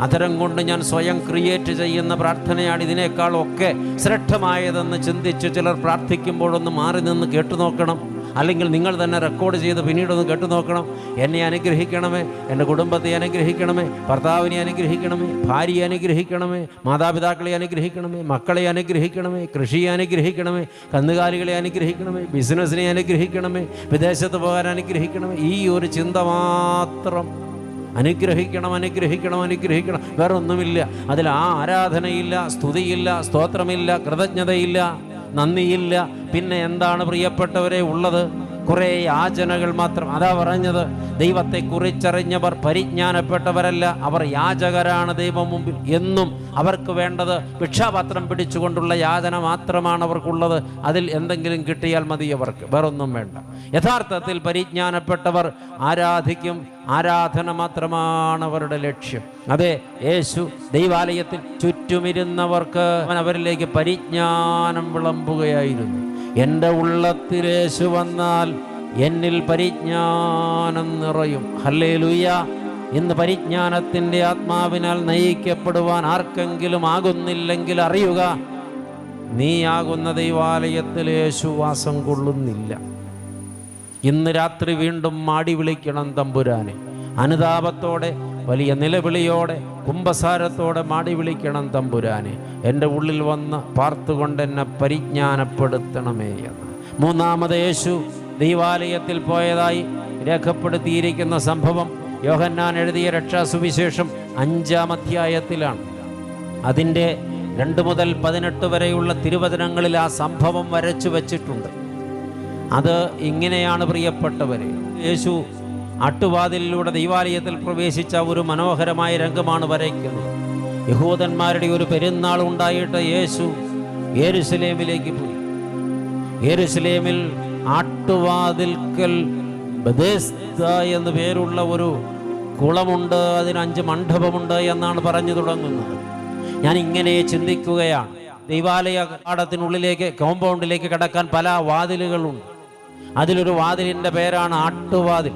അധരം കൊണ്ട് ഞാൻ സ്വയം ക്രിയേറ്റ് ചെയ്യുന്ന പ്രാർത്ഥനയാണ് ഇതിനേക്കാളൊക്കെ ശ്രേഷ്ഠമായതെന്ന് ചിന്തിച്ച് ചിലർ പ്രാർത്ഥിക്കുമ്പോഴൊന്ന് മാറി നിന്ന് കേട്ടു നോക്കണം. അല്ലെങ്കിൽ നിങ്ങൾ തന്നെ റെക്കോർഡ് ചെയ്ത് പിന്നീടൊന്ന് കേട്ടു നോക്കണം. എന്നെ അനുഗ്രഹിക്കണമേ, എൻ്റെ കുടുംബത്തെ അനുഗ്രഹിക്കണമേ, ഭർത്താവിനെ അനുഗ്രഹിക്കണമേ, ഭാര്യയെ അനുഗ്രഹിക്കണമേ, മാതാപിതാക്കളെ അനുഗ്രഹിക്കണമേ, മക്കളെ അനുഗ്രഹിക്കണമേ, കൃഷിയെ അനുഗ്രഹിക്കണമേ, കന്നുകാലികളെ അനുഗ്രഹിക്കണമേ, ബിസിനസ്സിനെ അനുഗ്രഹിക്കണമേ, വിദേശത്ത് പോകാൻ അനുഗ്രഹിക്കണമേ. ഈ ഒരു ചിന്ത മാത്രം. അനുഗ്രഹിക്കണം അനുഗ്രഹിക്കണം അനുഗ്രഹിക്കണം, വേറെ ഒന്നുമില്ല. അതിൽ ആ ആരാധനയില്ല, സ്തുതിയില്ല, സ്തോത്രമില്ല, കൃതജ്ഞതയില്ല, നന്ദിയില്ല. പിന്നെ എന്താണ് പ്രിയപ്പെട്ടവരെ ഉള്ളത്? കുറേ യാചനകൾ മാത്രം. അതാ പറഞ്ഞത്, ദൈവത്തെ കുറിച്ചറിഞ്ഞവർ പരിജ്ഞാനപ്പെട്ടവരല്ല, അവർ യാചകരാണ് ദൈവം മുമ്പിൽ. എന്നും അവർക്ക് വേണ്ടത് ഭിക്ഷാപാത്രം പിടിച്ചുകൊണ്ടുള്ള യാചന മാത്രമാണ് അവർക്കുള്ളത്. അതിൽ എന്തെങ്കിലും കിട്ടിയാൽ മതി അവർക്ക്, വേറൊന്നും വേണ്ട. യഥാർത്ഥത്തിൽ പരിജ്ഞാനപ്പെട്ടവർ ആരാധിക്കും. ആരാധന മാത്രമാണ് അവരുടെ ലക്ഷ്യം. അതെ, യേശു ദൈവാലയത്തിൽ ചുറ്റുമിരുന്നവർക്ക് അവരിലേക്ക് പരിജ്ഞാനം വിളമ്പുകയായിരുന്നു. എൻ്റെ ഉള്ളത്തിൽ യേശു വന്നാൽ എന്നിൽ പരിജ്ഞാനം നിറയും. ഹല്ലേലൂയ. ഇന്ന് പരിജ്ഞാനത്തിൻ്റെ ആത്മാവിനാൽ നയിക്കപ്പെടുവാൻ ആർക്കെങ്കിലും ആകുന്നില്ലെങ്കിൽ അറിയുക, നീയാകുന്ന ദൈവാലയത്തിൽ യേശു വാസം കൊള്ളുന്നില്ല. ഇന്ന് രാത്രി വീണ്ടും മാടി വിളിക്കണം തമ്പുരാനെ. അനുതാപത്തോടെ, വലിയ നിലവിളിയോടെ, കുമ്പസാരത്തോടെ മാടി വിളിക്കണം തമ്പുരാനെ. എൻ്റെ ഉള്ളിൽ വന്ന് പാർത്തുകൊണ്ട് എന്നെ പരിജ്ഞാനപ്പെടുത്തണമേ എന്ന്. മൂന്നാമത് യേശു ദൈവാലയത്തിൽ പോയതായി രേഖപ്പെടുത്തിയിരിക്കുന്ന സംഭവം യോഹന്നാൻ എഴുതിയ രക്ഷാസുവിശേഷം 5-ാം അധ്യായത്തിലാണ്. അതിൻ്റെ 2 മുതൽ 18 വരെയുള്ള തിരുവചനങ്ങളിൽ ആ സംഭവം വരച്ചു വച്ചിട്ടുണ്ട്. അത് ഇങ്ങനെയാണ് പ്രിയപ്പെട്ടവരെ. യേശു ആട്ടുവാതിലിലൂടെ ദൈവാലയത്തിൽ പ്രവേശിച്ച ഒരു മനോഹരമായ രംഗമാണ് വരയ്ക്കുന്നത്. യഹൂദന്മാരുടെ ഒരു പെരുന്നാൾ ഉണ്ടായിട്ട് യേശു യെരുശലേമിലേക്ക് പോയി. യെരുശലേമിൽ ആട്ടുവാതിൽക്കൽ ബെഥെസ്ദ എന്ന് പേരുള്ള ഒരു കുളമുണ്ട്, അതിന് 5 മണ്ഡപമുണ്ട് എന്നാണ് പറഞ്ഞു തുടങ്ങുന്നത്. ഞാൻ ഇങ്ങനെ ചിന്തിക്കുകയാണ്, ദൈവാലയ കവാടത്തിനുള്ളിലേക്ക്, കോമ്പൗണ്ടിലേക്ക് കടക്കാൻ പല വാതിലുകളുണ്ട്. അതിലൊരു വാതിലിൻ്റെ പേരാണ് ആട്ടുവാതിൽ.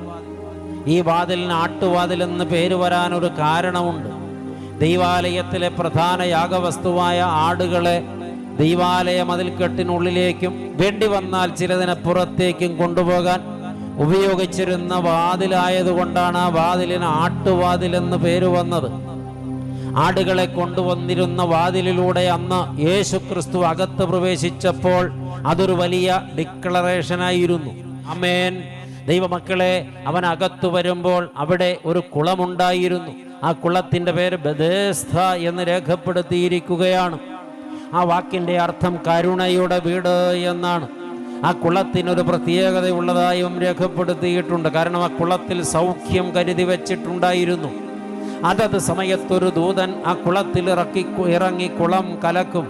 ഈ വാതിലിന് ആട്ടുവാതിൽ എന്ന് പേര് വരാനൊരു കാരണമുണ്ട്. ദൈവാലയത്തിലെ പ്രധാന യാഗവസ്തുവായ ആടുകളെ ദൈവാലയ മതിൽക്കെട്ടിനുള്ളിലേക്കും വേണ്ടി വന്നാൽ ചിലതിനെ പുറത്തേക്കും കൊണ്ടുപോകാൻ ഉപയോഗിച്ചിരുന്ന വാതിലായതുകൊണ്ടാണ് ആ വാതിലിന് ആട്ടുവാതിലെന്ന് പേര് വന്നത്. ആടുകളെ കൊണ്ടുവന്നിരുന്ന വാതിലിലൂടെ അന്ന് യേശു ക്രിസ്തു അകത്ത് പ്രവേശിച്ചപ്പോൾ അതൊരു വലിയ ഡിക്ലറേഷനായിരുന്നു. ആമേൻ. ദൈവമക്കളെ, അവൻ അകത്തു വരുമ്പോൾ അവിടെ ഒരു കുളമുണ്ടായിരുന്നു. ആ കുളത്തിൻ്റെ പേര് ബെഥെസ്ദ എന്ന് രേഖപ്പെടുത്തിയിരിക്കുകയാണ്. ആ വാക്കിൻ്റെ അർത്ഥം കരുണയുടെ വീട് എന്നാണ്. ആ കുളത്തിനൊരു പ്രത്യേകതയുള്ളതായും രേഖപ്പെടുത്തിയിട്ടുണ്ട്. കാരണം ആ കുളത്തിൽ സൗഖ്യം കരുതി വച്ചിട്ടുണ്ടായിരുന്നു. അതത് സമയത്തൊരു ദൂതൻ ആ കുളത്തിൽ ഇറങ്ങി കുളം കലക്കും.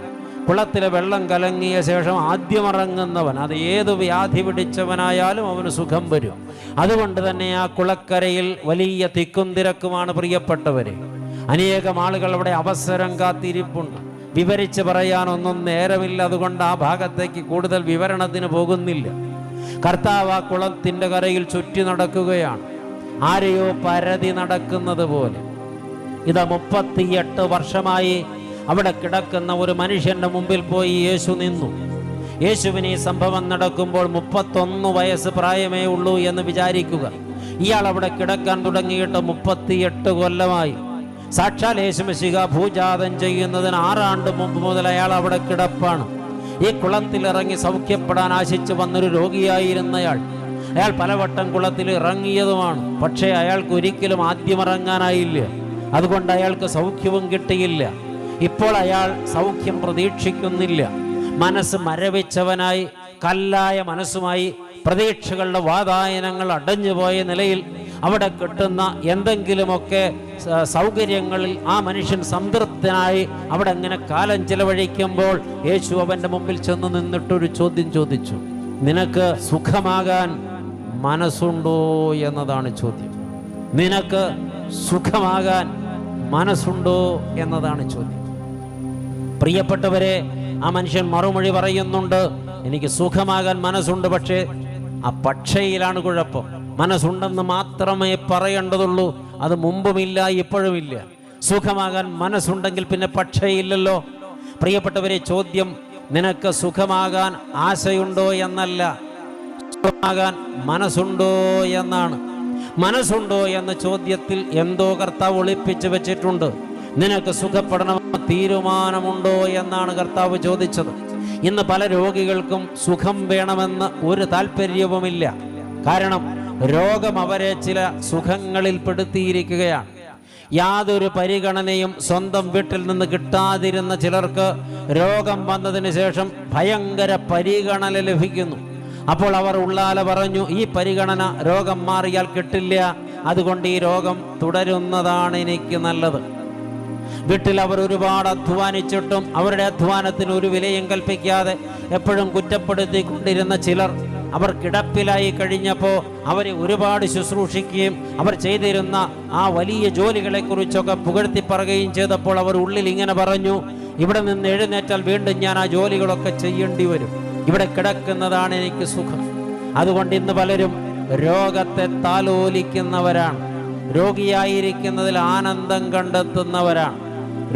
കുളത്തിലെ വെള്ളം കലങ്ങിയ ശേഷം ആദ്യം ഇറങ്ങുന്നവൻ, അത് ഏത് വ്യാധി പിടിച്ചവനായാലും അവന് സുഖം വരും. അതുകൊണ്ട് തന്നെ ആ കുളക്കരയിൽ വലിയ തിക്കും തിരക്കുമാണ് പ്രിയപ്പെട്ടവരെ. അനേകം ആളുകൾ അവിടെ അവസരം കാത്തിരിപ്പുണ്ട്. വിവരിച്ച് പറയാനൊന്നും നേരമില്ല. അതുകൊണ്ട് ആ ഭാഗത്തേക്ക് കൂടുതൽ വിവരണത്തിന് പോകുന്നില്ല. കർത്താവ് ആ കുളത്തിൻ്റെ കരയിൽ ചുറ്റി നടക്കുകയാണ്, ആരെയോ പരതി നടക്കുന്നത് പോലെ. ഇത് 38 വർഷമായി അവിടെ കിടക്കുന്ന ഒരു മനുഷ്യന്റെ മുമ്പിൽ പോയി യേശു നിന്നു. യേശുവിന് ഈ സംഭവം നടക്കുമ്പോൾ 31 വയസ്സ് പ്രായമേ ഉള്ളൂ എന്ന് വിചാരിക്കുക. ഇയാൾ അവിടെ കിടക്കാൻ തുടങ്ങിയിട്ട് 38 കൊല്ലമായി. സാക്ഷാൽ യേശുമിശിഹ ഭൂജാതം ചെയ്യുന്നതിന് 6 ആണ്ട് മുമ്പ് മുതൽ അയാൾ അവിടെ കിടപ്പാണ്. ഈ കുളത്തിലിറങ്ങി സൗഖ്യപ്പെടാൻ ആശിച്ചു വന്നൊരു രോഗിയായിരുന്നയാൾ. അയാൾ പലവട്ടം കുളത്തിൽ ഇറങ്ങിയതുമാണ്. പക്ഷേ അയാൾക്ക് ഒരിക്കലും ആദ്യം ഇറങ്ങാനായില്ല. അതുകൊണ്ട് അയാൾക്ക് സൗഖ്യവും കിട്ടിയില്ല. ഇപ്പോൾ അയാൾ സൗഖ്യം പ്രതീക്ഷിക്കുന്നില്ല. മനസ്സ് മരവിച്ചവനായി, കല്ലായ മനസ്സുമായി, പ്രതീക്ഷകളുടെ വാതായനങ്ങൾ അടഞ്ഞുപോയ നിലയിൽ അവിടെ കിട്ടുന്ന എന്തെങ്കിലുമൊക്കെ സൗകര്യങ്ങളിൽ ആ മനുഷ്യൻ സംതൃപ്തനായി അവിടെ അങ്ങനെ കാലം ചിലവഴിക്കുമ്പോൾ യേശു അവൻ്റെ മുമ്പിൽ ചെന്ന് നിന്നിട്ടൊരു ചോദ്യം ചോദിച്ചു. നിനക്ക് സുഖമാകാൻ മനസ്സുണ്ടോ എന്നതാണ് ചോദ്യം. നിനക്ക് സുഖമാകാൻ മനസ്സുണ്ടോ എന്നതാണ് ചോദ്യം. പ്രിയപ്പെട്ടവരെ, ആ മനുഷ്യൻ മറുമൊഴി പറയുന്നുണ്ട്, എനിക്ക് സുഖമാകാൻ മനസ്സുണ്ട്. പക്ഷേ ആ പക്ഷയിലാണ് കുഴപ്പം. മനസ്സുണ്ടെന്ന് മാത്രമേ പറയേണ്ടതുള്ളൂ. അത് മുമ്പുമില്ല, ഇപ്പോഴുമില്ല. സുഖമാകാൻ മനസ്സുണ്ടെങ്കിൽ പിന്നെ പക്ഷയില്ലല്ലോ. പ്രിയപ്പെട്ടവരെ, ചോദ്യം നിനക്ക് സുഖമാകാൻ ആശയുണ്ടോ എന്നല്ല, സുഖമാകാൻ മനസ്സുണ്ടോ എന്നാണ്. മനസ്സുണ്ടോ എന്ന ചോദ്യത്തിൽ എന്തോ കർത്താവ് ഒളിപ്പിച്ചു വെച്ചിട്ടുണ്ട്. നിനക്ക് സുഖപ്പെടണമെന്ന് തീരുമാനമുണ്ടോ എന്നാണ് കർത്താവ് ചോദിച്ചത്. ഇന്ന് പല രോഗികൾക്കും സുഖം വേണമെന്ന് ഒരു താല്പര്യവുമില്ല. കാരണം രോഗം അവരെ ചില സുഖങ്ങളിൽ പെടുത്തിയിരിക്കുകയാണ്. യാതൊരു പരിഗണനയും സ്വന്തം വീട്ടിൽ നിന്ന് കിട്ടാതിരുന്ന ചിലർക്ക് രോഗം വന്നതിന് ശേഷം ഭയങ്കര പരിഗണന ലഭിക്കുന്നു. അപ്പോൾ അവർ ഉള്ളാലെ പറഞ്ഞു, ഈ പരിഗണന രോഗം മാറിയാൽ കിട്ടില്ല, അതുകൊണ്ട് ഈ രോഗം തുടരുന്നതാണ് എനിക്ക് നല്ലത്. വീട്ടിൽ അവർ ഒരുപാട് അധ്വാനിച്ചിട്ടും അവരുടെ അധ്വാനത്തിന് ഒരു വിലയും കൽപ്പിക്കാതെ എപ്പോഴും കുറ്റപ്പെടുത്തിക്കൊണ്ടിരുന്ന ചിലർ അവർ കിടപ്പിലായി കഴിഞ്ഞപ്പോൾ അവരെ ഒരുപാട് ശുശ്രൂഷിക്കുകയും അവർ ചെയ്തിരുന്ന ആ വലിയ ജോലികളെക്കുറിച്ചൊക്കെ പുകഴ്ത്തി പറയുകയും ചെയ്തപ്പോൾ അവർ ഉള്ളിൽ ഇങ്ങനെ പറഞ്ഞു, ഇവിടെ നിന്ന് എഴുന്നേറ്റാൽ വീണ്ടും ഞാൻ ആ ജോലികളൊക്കെ ചെയ്യേണ്ടി വരും. ഇവിടെ കിടക്കുന്നതാണ് എനിക്ക് സുഖം. അതുകൊണ്ട് ഇന്ന് പലരും രോഗത്തെ താലോലിക്കുന്നവരാണ്. രോഗിയായിരിക്കുന്നതിൽ ആനന്ദം കണ്ടെത്തുന്നവരാണ്.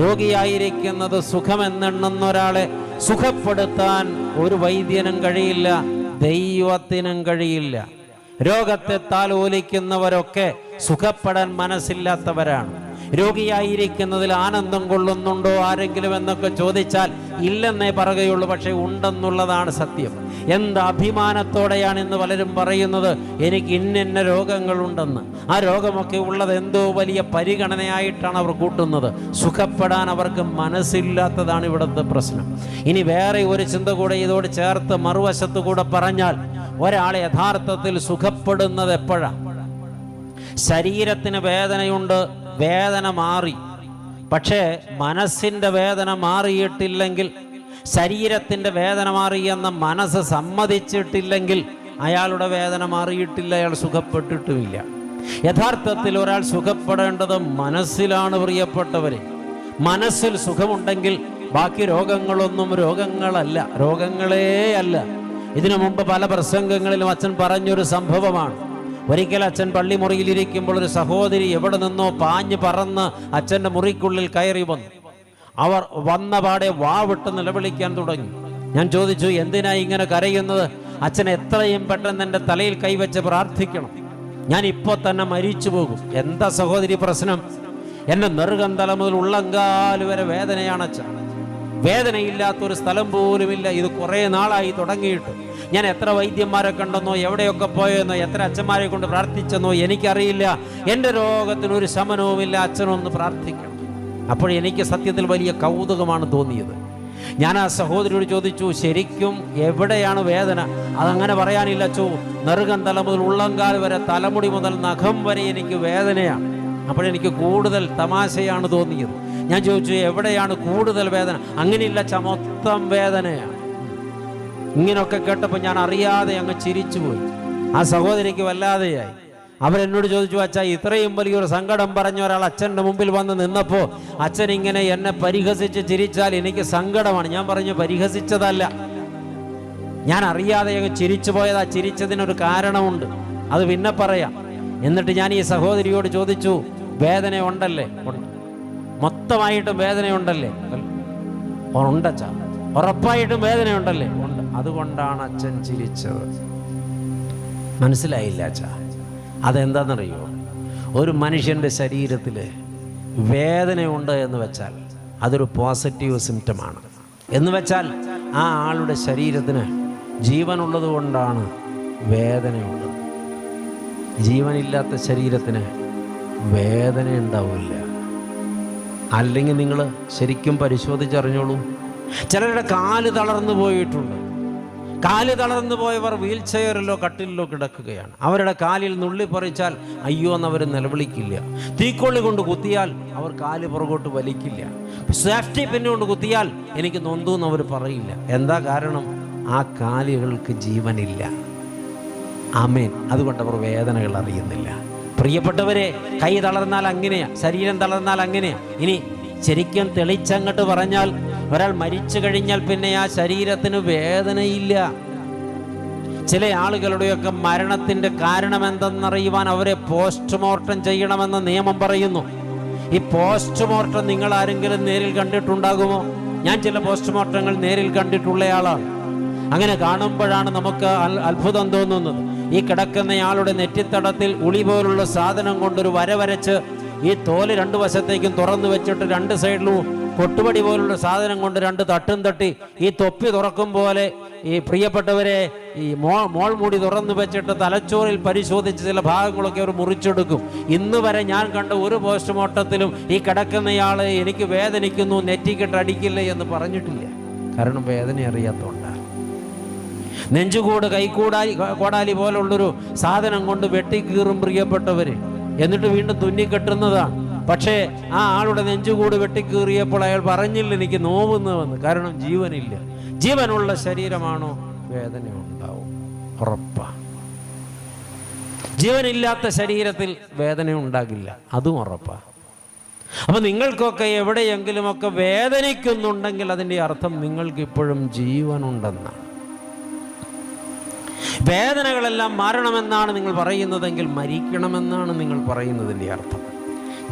രോഗിയായിരിക്കുന്നത് സുഖമെന്നെണ്ണുന്ന ഒരാളെ സുഖപ്പെടുത്താൻ ഒരു വൈദ്യനും കഴിയില്ല, ദൈവത്തിനും കഴിയില്ല. രോഗത്തെ താലോലിക്കുന്നവരൊക്കെ സുഖപ്പെടാൻ മനസ്സില്ലാത്തവരാണ്. രോഗിയായിരിക്കുന്നതിൽ ആനന്ദം കൊള്ളുന്നുണ്ടോ ആരെങ്കിലും എന്നൊക്കെ ചോദിച്ചാൽ ഇല്ലെന്നേ പറയുകയുള്ളൂ. പക്ഷേ ഉണ്ടെന്നുള്ളതാണ് സത്യം. എന്ത് അഭിമാനത്തോടെയാണ് ഇന്ന് പലരും പറയുന്നത്, എനിക്ക് ഇന്ന രോഗങ്ങളുണ്ടെന്ന്. ആ രോഗമൊക്കെ ഉള്ളത് എന്തോ വലിയ പരിഗണനയായിട്ടാണ് അവർ കൂട്ടുന്നത്. സുഖപ്പെടാൻ അവർക്ക് മനസ്സില്ലാത്തതാണ് ഇവിടുത്തെ പ്രശ്നം. ഇനി വേറെ ഒരു ചിന്ത കൂടെ ഇതോട് ചേർത്ത് മറുവശത്ത് കൂടെ പറഞ്ഞാൽ, ഒരാളെ യഥാർത്ഥത്തിൽ സുഖപ്പെടുന്നത് എപ്പോഴാണ്? ശരീരത്തിന് വേദനയുണ്ട്, വേദന മാറി. പക്ഷേ മനസ്സിൻ്റെ വേദന മാറിയിട്ടില്ലെങ്കിൽ, ശരീരത്തിൻ്റെ വേദന മാറി എന്ന മനസ്സ് സമ്മതിച്ചിട്ടില്ലെങ്കിൽ അയാളുടെ വേദന മാറിയിട്ടില്ല, അയാൾ സുഖപ്പെട്ടിട്ടുമില്ല. യഥാർത്ഥത്തിൽ ഒരാൾ സുഖപ്പെടേണ്ടത് മനസ്സിലാണ് പ്രിയപ്പെട്ടവരെ. മനസ്സിൽ സുഖമുണ്ടെങ്കിൽ ബാക്കി രോഗങ്ങളൊന്നും രോഗങ്ങളല്ല, രോഗങ്ങളേ അല്ല. ഇതിനു മുമ്പ് പല പ്രസംഗങ്ങളിലും അച്ഛൻ പറഞ്ഞൊരു സംഭവമാണ്. ഒരിക്കൽ അച്ഛൻ പള്ളിമുറിയിലിരിക്കുമ്പോൾ ഒരു സഹോദരി എവിടെ നിന്നോ പാഞ്ഞ് പറന്ന് അച്ഛൻ്റെ മുറിക്കുള്ളിൽ കയറി വന്നു. അവർ വന്ന പാടെ വാവിട്ട് നിലവിളിക്കാൻ തുടങ്ങി. ഞാൻ ചോദിച്ചു, എന്തിനാ ഇങ്ങനെ കരയുന്നത്? അച്ഛൻ എത്രയും പെട്ടെന്ന് എൻ്റെ തലയിൽ കൈവച്ച് പ്രാർത്ഥിക്കണം, ഞാൻ ഇപ്പോൾ തന്നെ മരിച്ചു പോകും. എന്താ സഹോദരി പ്രശ്നം? എൻ്റെ നെറുകന്തല മുതൽ ഉള്ളങ്കാല് വരെ വേദനയാണ് അച്ഛൻ. വേദനയില്ലാത്തൊരു സ്ഥലം പോലുമില്ല. ഇത് കുറേ നാളായി തുടങ്ങിയിട്ട്. ഞാൻ എത്ര വൈദ്യന്മാരെ കണ്ടെന്നോ, എവിടെയൊക്കെ പോയെന്നോ, എത്ര അച്ഛന്മാരെ കൊണ്ട് പ്രാർത്ഥിച്ചെന്നോ എനിക്കറിയില്ല. എൻ്റെ രോഗത്തിനൊരു ശമനവുമില്ല. അച്ഛനൊന്ന് പ്രാർത്ഥിക്കണം. അപ്പോഴെനിക്ക് സത്യത്തിൽ വലിയ കൗതുകമാണ് തോന്നിയത്. ഞാൻ ആ സഹോദരിയോട് ചോദിച്ചു, ശരിക്കും എവിടെയാണ് വേദന? അതങ്ങനെ പറയാനില്ല അച്ചോ, നെറുകന്തല മുതൽ ഉള്ളങ്കാൽ വരെ, തലമുടി മുതൽ നഖം വരെ എനിക്ക് വേദനയാണ്. അപ്പോഴെനിക്ക് കൂടുതൽ തമാശയാണ് തോന്നിയത്. ഞാൻ ചോദിച്ചു, എവിടെയാണ് കൂടുതൽ വേദന? അങ്ങനെയില്ല അച്ഛാ, മൊത്തം വേദനയാണ്. ഇങ്ങനെയൊക്കെ കേട്ടപ്പോൾ ഞാൻ അറിയാതെ അങ്ങ് ചിരിച്ചുപോയി. ആ സഹോദരിക്ക് വല്ലാതെയായി. അവരെന്നോട് ചോദിച്ചു, അച്ഛാ ഇത്രയും വലിയൊരു സങ്കടം പറഞ്ഞ ഒരാൾ അച്ഛൻ്റെ മുമ്പിൽ വന്ന് നിന്നപ്പോൾ അച്ഛൻ ഇങ്ങനെ എന്നെ പരിഹസിച്ച് ചിരിച്ചാൽ എനിക്ക് സങ്കടമാണ്. ഞാൻ പറഞ്ഞു, പരിഹസിച്ചതല്ല, ഞാൻ അറിയാതെ അങ്ങ് ചിരിച്ചു പോയതാ. ചിരിച്ചതിനൊരു കാരണമുണ്ട്, അത് പിന്നെ പറയാം. എന്നിട്ട് ഞാൻ ഈ സഹോദരിയോട് ചോദിച്ചു, വേദന ഉണ്ടല്ലേ? ഉണ്ട്. മൊത്തമായിട്ടും വേദനയുണ്ടല്ലേ? ഉണ്ടച്ചാ. ഉറപ്പായിട്ടും വേദനയുണ്ടല്ലേ? ഉണ്ട്. അതുകൊണ്ടാണ് അച്ഛൻ ചിരിച്ചത്. മനസ്സിലായില്ല അച്ഛാ. അതെന്താണെന്നറിയോ? ഒരു മനുഷ്യൻ്റെ ശരീരത്തിൽ വേദനയുണ്ട് എന്ന് വെച്ചാൽ അതൊരു പോസിറ്റീവ് സിംറ്റമാണ്. എന്ന് വെച്ചാൽ ആ ആളുടെ ശരീരത്തിന് ജീവനുള്ളത് കൊണ്ടാണ് വേദനയുള്ളത്. ജീവനില്ലാത്ത ശരീരത്തിന് വേദന ഉണ്ടാവില്ല. അല്ലെങ്കിൽ നിങ്ങൾ ശരിക്കും പരിശോധിച്ചറിഞ്ഞോളൂ. ചിലരുടെ കാല് തളർന്നു പോയിട്ടുണ്ട്. കാല് തളർന്നു പോയവർ വീൽ ചെയറിലോ കട്ടിലിലോ കിടക്കുകയാണ്. അവരുടെ കാലിൽ നുള്ളി പറിച്ചാൽ അയ്യോ എന്നവർ നിലവിളിക്കില്ല. തീക്കൊള്ളി കൊണ്ട് കുത്തിയാൽ അവർ കാല് പുറകോട്ട് വലിക്കില്ല. സേഫ്റ്റി പിൻ കൊണ്ട് കുത്തിയാൽ എനിക്ക് നൊന്തു എന്ന് അവർ പറയില്ല. എന്താ കാരണം? ആ കാലുകൾക്ക് ജീവനില്ല. ആമേൻ. അതുകൊണ്ട് അവർ വേദനകൾ അറിയുന്നില്ല. പ്രിയപ്പെട്ടവരെ, കൈ തളർന്നാൽ അങ്ങനെയാ, ശരീരം തളർന്നാൽ അങ്ങനെയാ. ഇനി ശരിക്കും തെളിച്ചങ്ങട്ട് പറഞ്ഞാൽ, ഒരാൾ മരിച്ചു കഴിഞ്ഞാൽ പിന്നെ ആ ശരീരത്തിന് വേദനയില്ല. ചില ആളുകളുടെയൊക്കെ മരണത്തിന്റെ കാരണം എന്തെന്നറിയുവാൻ അവരെ പോസ്റ്റ്മോർട്ടം ചെയ്യണമെന്ന നിയമം പറയുന്നു. ഈ പോസ്റ്റ്മോർട്ടം നിങ്ങൾ ആരെങ്കിലും നേരിൽ കണ്ടിട്ടുണ്ടാകുമോ? ഞാൻ ചില പോസ്റ്റ്മോർട്ടങ്ങൾ നേരിൽ കണ്ടിട്ടുള്ളയാളാണ്. അങ്ങനെ കാണുമ്പോഴാണ് നമുക്ക് അത്ഭുതം തോന്നുന്നത്. ഈ കിടക്കുന്നയാളുടെ നെറ്റിത്തടത്തിൽ ഉളി പോലുള്ള സാധനം കൊണ്ടൊരു വര വരച്ച് ഈ തോല് രണ്ടു വശത്തേക്കും തുറന്നു വെച്ചിട്ട് രണ്ട് സൈഡിലും കൊട്ടുപടി പോലുള്ള സാധനം കൊണ്ട് രണ്ട് തട്ടും തട്ടി ഈ തൊപ്പി തുറക്കും പോലെ ഈ പ്രിയപ്പെട്ടവരെ ഈ മോൾ മൂടി തുറന്നു വെച്ചിട്ട് തലച്ചോറിൽ പരിശോധിച്ച് ചില ഭാഗങ്ങളൊക്കെ അവർ മുറിച്ചെടുക്കും. ഇന്ന് വരെ ഞാൻ കണ്ട ഒരു പോസ്റ്റ്മോർട്ടത്തിലും ഈ കിടക്കുന്നയാള് എനിക്ക് വേദനിക്കുന്നു, നെറ്റിക്കിട്ട് അടിക്കില്ല എന്ന് പറഞ്ഞിട്ടില്ല. കാരണം വേദന അറിയാത്തതുകൊണ്ടാണ്. നെഞ്ചുകൂട് കോടാലി പോലുള്ളൊരു സാധനം കൊണ്ട് വെട്ടിക്കീറും പ്രിയപ്പെട്ടവര്, എന്നിട്ട് വീണ്ടും തുന്നിക്കെട്ടുന്നതാണ്. പക്ഷേ ആ ആളുടെ നെഞ്ചുകൂട് വെട്ടിക്കീറിയപ്പോൾ അയാൾ പറഞ്ഞില്ല എനിക്ക് നോവുന്നുവെന്ന്. കാരണം ജീവനില്ല. ജീവനുള്ള ശരീരമാണോ? വേദന ഉണ്ടാവും, ഉറപ്പാ. ജീവനില്ലാത്ത ശരീരത്തിൽ വേദന ഉണ്ടാകില്ല, അതും ഉറപ്പാ. അപ്പൊ നിങ്ങൾക്കൊക്കെ എവിടെയെങ്കിലുമൊക്കെ വേദനിക്കുന്നുണ്ടെങ്കിൽ അതിൻ്റെ അർത്ഥം നിങ്ങൾക്ക് ഇപ്പോഴും ജീവനുണ്ടെന്നാണ്. വേദനകളെല്ലാം മാറണമെന്നാണ് നിങ്ങൾ പറയുന്നതെങ്കിൽ മരിക്കണമെന്നാണ് നിങ്ങൾ പറയുന്നതിൻ്റെ അർത്ഥം.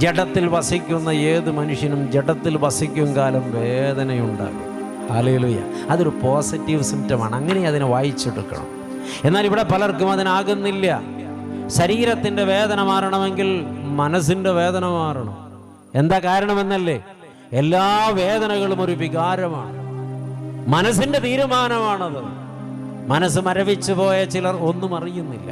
ജഡത്തിൽ വസിക്കുന്ന ഏത് മനുഷ്യനും ജഡത്തിൽ വസിക്കും കാലം വേദനയുണ്ടാകും. ഹല്ലേലൂയ. അതൊരു പോസിറ്റീവ് സിംറ്റമാണ്. അങ്ങനെ അതിനെ വായിച്ചെടുക്കണം. എന്നാൽ ഇവിടെ പലർക്കും അതിനാകുന്നില്ല. ശരീരത്തിൻ്റെ വേദന മാറണമെങ്കിൽ മനസ്സിൻ്റെ വേദന മാറണം. എന്താ കാരണമെന്നല്ലേ? എല്ലാ വേദനകളും ഒരു വികാരമാണ്, മനസ്സിൻ്റെ തീരുമാനമാണത്. മനസ്സ് മരവിച്ചു പോയ ചിലർ ഒന്നും അറിയുന്നില്ല.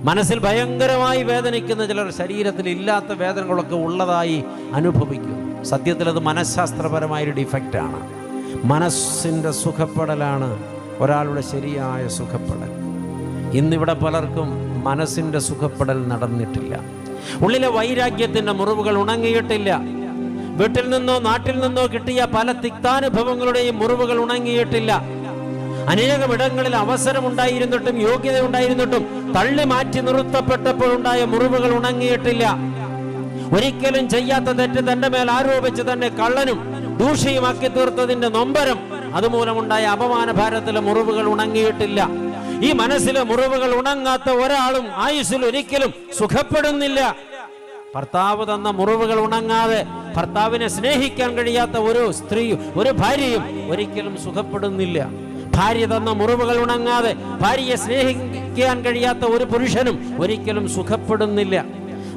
മനസ്സിൽ ഭയങ്കരമായി വേദനിക്കുന്ന ചിലർ ശരീരത്തിൽ ഇല്ലാത്ത വേദനകളൊക്കെ ഉള്ളതായി അനുഭവിക്കുന്നു. സത്യത്തിൽ അത് മനഃശാസ്ത്രപരമായൊരു ഡിഫക്റ്റാണ്. മനസ്സിൻ്റെ സുഖപ്പെടലാണ് ഒരാളുടെ ശരിയായ സുഖപ്പെടൽ. ഇന്നിവിടെ പലർക്കും മനസ്സിൻ്റെ സുഖപ്പെടൽ നടന്നിട്ടില്ല. ഉള്ളിലെ വൈരാഗ്യത്തിൻ്റെ മുറിവുകൾ ഉണങ്ങിയിട്ടില്ല. വീട്ടിൽ നിന്നോ നാട്ടിൽ നിന്നോ കിട്ടിയ പല തിക്താനുഭവങ്ങളുടെയും മുറിവുകൾ ഉണങ്ങിയിട്ടില്ല. അനേകം ഇടങ്ങളിൽ അവസരമുണ്ടായിരുന്നിട്ടും യോഗ്യത ഉണ്ടായിരുന്നിട്ടും തള്ളി മാറ്റി നിർത്തപ്പെട്ടപ്പോഴുണ്ടായ മുറിവുകൾ ഉണങ്ങിയിട്ടില്ല. ഒരിക്കലും ചെയ്യാത്ത തെറ്റ് തന്റെ മേൽ ആരോപിച്ച് തന്നെ കള്ളനും ദൂഷിയുമാക്കി തീർത്തതിന്റെ നൊമ്പരം, അതുമൂലമുണ്ടായ അപമാന ഭാരത്തിലെ മുറിവുകൾ ഉണങ്ങിയിട്ടില്ല. ഈ മനസ്സിലെ മുറിവുകൾ ഉണങ്ങാത്ത ഒരാളും ആയുസ്സിൽ ഒരിക്കലും സുഖപ്പെടുന്നില്ല. ഭർത്താവ് തന്ന മുറിവുകൾ ഉണങ്ങാതെ ഭർത്താവിനെ സ്നേഹിക്കാൻ കഴിയാത്ത ഒരു സ്ത്രീയും ഒരു ഭാര്യയും ഒരിക്കലും സുഖപ്പെടുന്നില്ല. ഭാര്യ തന്ന മുറിവുകൾ ഉണങ്ങാതെ, ഭാര്യയെ സ്നേഹിക്കാൻ കഴിയാത്ത ഒരു പുരുഷനും ഒരിക്കലും സുഖപ്പെടുന്നില്ല.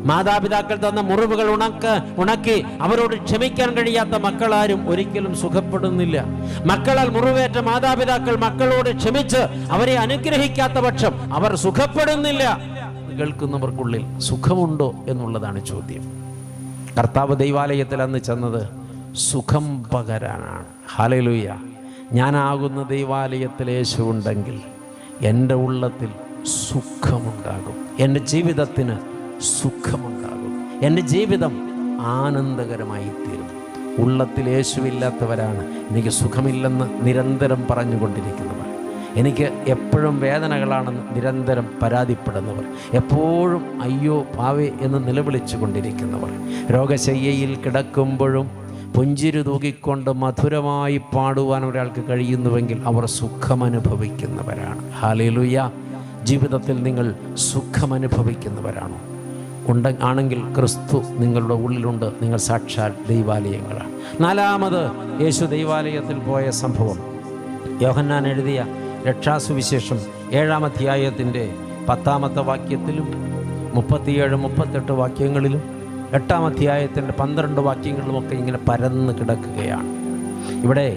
മാതാപിതാക്കൾ തന്ന മുറിവുകൾ ഉണക്കി അവരോട് ക്ഷമിക്കാൻ കഴിയാത്ത മക്കളാരും ഒരിക്കലും സുഖപ്പെടുന്നില്ല. മക്കളാൽ മുറിവേറ്റ മാതാപിതാക്കൾ മക്കളോട് ക്ഷമിച്ച് അവരെ അനുഗ്രഹിക്കാത്ത പക്ഷം അവർ സുഖപ്പെടുന്നില്ല. കേൾക്കുന്നവർക്കുള്ളിൽ സുഖമുണ്ടോ എന്നുള്ളതാണ് ചോദ്യം. കർത്താവ് ദൈവാലയത്തിൽ അന്ന് ചെന്നത് സുഖം പകരാനാണ്. ഹല്ലേലൂയ. ഞാനാകുന്ന ദൈവാലയത്തിൽ യേശു ഉണ്ടെങ്കിൽ എൻ്റെ ഉള്ളത്തിൽ സുഖമുണ്ടാകും, എൻ്റെ ജീവിതത്തിന് സുഖമുണ്ടാകും, എൻ്റെ ജീവിതം ആനന്ദകരമായി തീരും. ഉള്ളത്തിൽ യേശുവില്ലാത്തവരാണ് എനിക്ക് സുഖമില്ലെന്ന് നിരന്തരം പറഞ്ഞുകൊണ്ടിരിക്കുന്നവർ, എനിക്ക് എപ്പോഴും വേദനകളാണെന്ന് നിരന്തരം പരാതിപ്പെടുന്നവർ, എപ്പോഴും അയ്യോ പാവേ എന്ന് നിലവിളിച്ചു കൊണ്ടിരിക്കുന്നവർ, രോഗശയ്യയിൽ കിടക്കുമ്പോഴും പുഞ്ചിരി തൂകിക്കൊണ്ട് മധുരമായി പാടുവാൻ ഒരാൾക്ക് കഴിയുന്നുവെങ്കിൽ അവർ സുഖമനുഭവിക്കുന്നവരാണ്. ഹല്ലേലൂയ. ജീവിതത്തിൽ നിങ്ങൾ സുഖമനുഭവിക്കുന്നവരാണോ? ആണെങ്കിൽ ക്രിസ്തു നിങ്ങളുടെ ഉള്ളിലുണ്ട്. നിങ്ങൾ സാക്ഷാൽ ദൈവാലയങ്ങളാണ്. നാലാമത് യേശു ദൈവാലയത്തിൽ പോയ സംഭവം യോഹന്നാൻ എഴുതിയ രക്ഷാസുവിശേഷം 7-ാം അധ്യായത്തിൻ്റെ 10-ാമത്തെ വാക്യത്തിലും 37-38 വാക്യങ്ങളിലും 8-ാം അധ്യായത്തിൻ്റെ 12 വാക്യങ്ങളിലുമൊക്കെ ഇങ്ങനെ പരന്ന് കിടക്കുകയാണ്. ഇവിടെ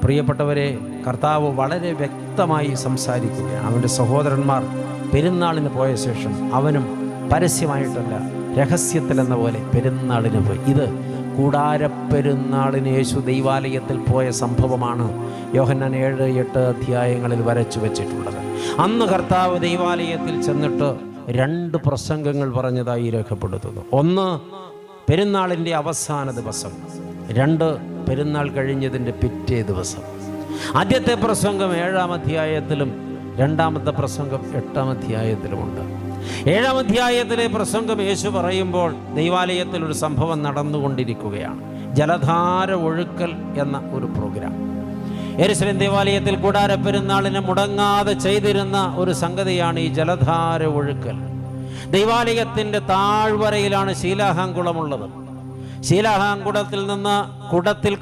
പ്രിയപ്പെട്ടവരെ, കർത്താവ് വളരെ വ്യക്തമായി സംസാരിക്കുകയാണ്. അവൻ്റെ സഹോദരന്മാർ പെരുന്നാളിന് പോയ ശേഷം അവനും പരസ്യമായിട്ടല്ല, രഹസ്യത്തിലെന്ന പോലെ പെരുന്നാളിന് പോയി. ഇത് കൂടാരപ്പെരുന്നാളിന് യേശു ദൈവാലയത്തിൽ പോയ സംഭവമാണ് യോഹന്നാൻ 7-8 അധ്യായങ്ങളിൽ വരച്ചു വെച്ചിട്ടുള്ളത്. അന്ന് കർത്താവ് ദൈവാലയത്തിൽ ചെന്നിട്ട് 2 പ്രസംഗങ്ങൾ പറഞ്ഞതായി രേഖപ്പെടുത്തുന്നു. 1 പെരുന്നാളിൻ്റെ അവസാന ദിവസം, 2 പെരുന്നാൾ കഴിഞ്ഞതിൻ്റെ പിറ്റേ ദിവസം. ആദ്യത്തെ പ്രസംഗം 7-ാം അധ്യായത്തിലും 2-ാമത്തെ പ്രസംഗം 8-ാം അധ്യായത്തിലുമുണ്ട്. 7-ാം അധ്യായത്തിലെ പ്രസംഗം യേശു പറയുമ്പോൾ ദൈവാലയത്തിൽ ഒരു സംഭവം നടന്നുകൊണ്ടിരിക്കുകയാണ്. ജലധാര ഒഴുക്കൽ എന്ന ഒരു പ്രോഗ്രാം. യെരുശലേം ദേവാലയത്തിൽ കൂടാരപ്പെരുന്നാളിന് മുടങ്ങാതെ ചെയ്തിരുന്ന ഒരു സംഗതിയാണ് ഈ ജലധാര ഒഴുക്കൽ. ദൈവാലയത്തിൻ്റെ താഴ്വരയിലാണ് ശീലാഹാംകുളമുള്ളത്. ശീലാഹാംകുളത്തിൽ നിന്ന് കുടത്തിൽ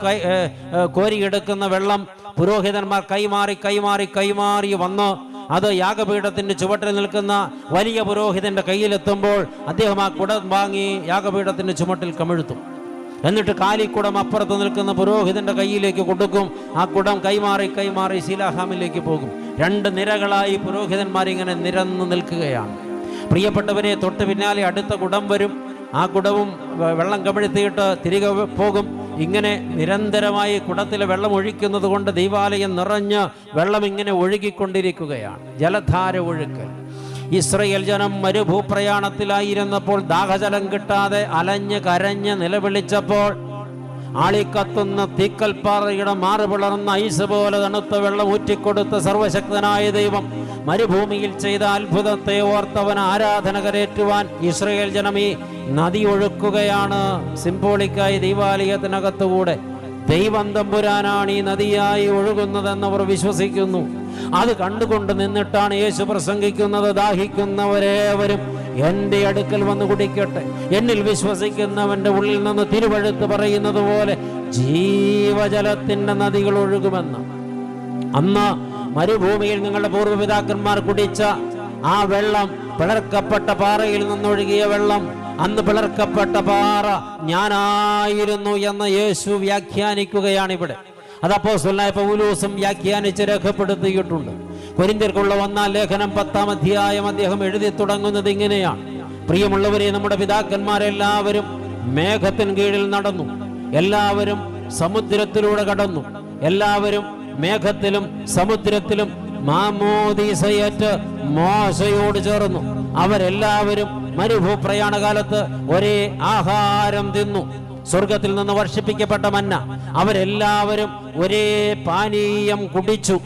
കോരിയെടുക്കുന്ന വെള്ളം പുരോഹിതന്മാർ കൈമാറി വന്ന് അത് യാഗപീഠത്തിൻ്റെ ചുവട്ടിൽ നിൽക്കുന്ന വലിയ പുരോഹിതൻ്റെ കയ്യിലെത്തുമ്പോൾ അദ്ദേഹം ആ കുടം വാങ്ങി യാഗപീഠത്തിൻ്റെ ചുവട്ടിൽ കമിഴ്ത്തും. എന്നിട്ട് കാലിക്കുടം അപ്പുറത്ത് നിൽക്കുന്ന പുരോഹിതൻ്റെ കയ്യിലേക്ക് കൊടുക്കും. ആ കുടം കൈമാറി ശീലാഹാമിലേക്ക് പോകും. 2 നിരകളായി പുരോഹിതന്മാരിങ്ങനെ നിരന്നു നിൽക്കുകയാണ്. പ്രിയപ്പെട്ടവരെ, തൊട്ട് പിന്നാലെ അടുത്ത കുടം വരും. ആ കുടവും വെള്ളം കമിഴ്ത്തിയിട്ട് തിരികെ പോകും. ഇങ്ങനെ നിരന്തരമായി കുടത്തിലെ വെള്ളം ഒഴിക്കുന്നത് കൊണ്ട് ദൈവാലയം നിറഞ്ഞ് വെള്ളം ഇങ്ങനെ ഒഴുകിക്കൊണ്ടിരിക്കുകയാണ്. ജലധാര ഒഴുക്കൽ. ഇസ്രയേൽ ജനം മരുഭൂപ്രയാണത്തിലായിരുന്നപ്പോൾ ദാഹജലം കിട്ടാതെ അലഞ്ഞ് കരഞ്ഞ് നിലവിളിച്ചപ്പോൾ ആളിക്കത്തുന്ന തീക്കൽപ്പാറയുടെ മാറുപിളർന്ന ഐസ് പോലെ തണുത്ത വെള്ളം ഊറ്റിക്കൊടുത്ത സർവശക്തനായ ദൈവം മരുഭൂമിയിൽ ചെയ്ത അത്ഭുതത്തെ ഓർത്തവൻ ആരാധന കരേറ്റുവാൻ ഇസ്രയേൽ ജനം ഈ നദി ഒഴുക്കുകയാണ്. സിംബോളിക്കായി ദൈവാലയത്തിനകത്തുകൂടെ ദൈവം തമ്പുരാനാണ് ഈ നദിയായി ഒഴുകുന്നതെന്നവർ വിശ്വസിക്കുന്നു. അത് കണ്ടുകൊണ്ട് നിന്നിട്ടാണ് യേശു പ്രസംഗിക്കുന്നത്. ദാഹിക്കുന്നവരേവരും എൻ്റെ അടുക്കൽ വന്ന് കുടിക്കട്ടെ. എന്നിൽ വിശ്വസിക്കുന്നവൻ്റെ ഉള്ളിൽ നിന്ന് തിരുവെഴുത്ത് പറയുന്നത് പോലെ ജീവജലത്തിൻ്റെ നദികൾ ഒഴുകുമെന്ന്. അന്ന് മരുഭൂമിയിൽ നിങ്ങളുടെ പൂർവ്വപിതാക്കന്മാർ കുടിച്ച ആ വെള്ളം, പിളർക്കപ്പെട്ട പാറയിൽ നിന്നൊഴുകിയ വെള്ളം, അന്ന് പിളർക്കപ്പെട്ട പാറ ഞാനായിരുന്നു എന്ന് യേശു വ്യാഖ്യാനിക്കുകയാണ് ഇവിടെ. അത് അപ്പോസ്തലനായ പൗലോസും വ്യാഖ്യാനിച്ച് രേഖപ്പെടുത്തിയിട്ടുണ്ട്. കൊരിന്ത്യർക്കുള്ള 1-ാം ലേഖനം 10-ാം അധ്യായം അദ്ദേഹം എഴുതി തുടങ്ങുന്നത് ഇങ്ങനെയാണ്: പ്രിയമുള്ളവരെ, നമ്മുടെ പിതാക്കന്മാരെല്ലാവരും മേഘത്തിന് കീഴിൽ നടന്നു, എല്ലാവരും സമുദ്രത്തിലൂടെ കടന്നു, എല്ലാവരും മേഘത്തിലും സമുദ്രത്തിലും മാമോദീസയേറ്റ് മോശയോട് ചേർന്നു. അവരെല്ലാവരും മരുഭൂപ്രയാണകാലത്ത് ഒരേ ആഹാരം തിന്നു, സ്വർഗത്തിൽ നിന്ന് വർഷിപ്പിക്കപ്പെട്ട മന്ന. അവരെല്ലാവരും ഒരേ പാനീയം കുടിച്ചു.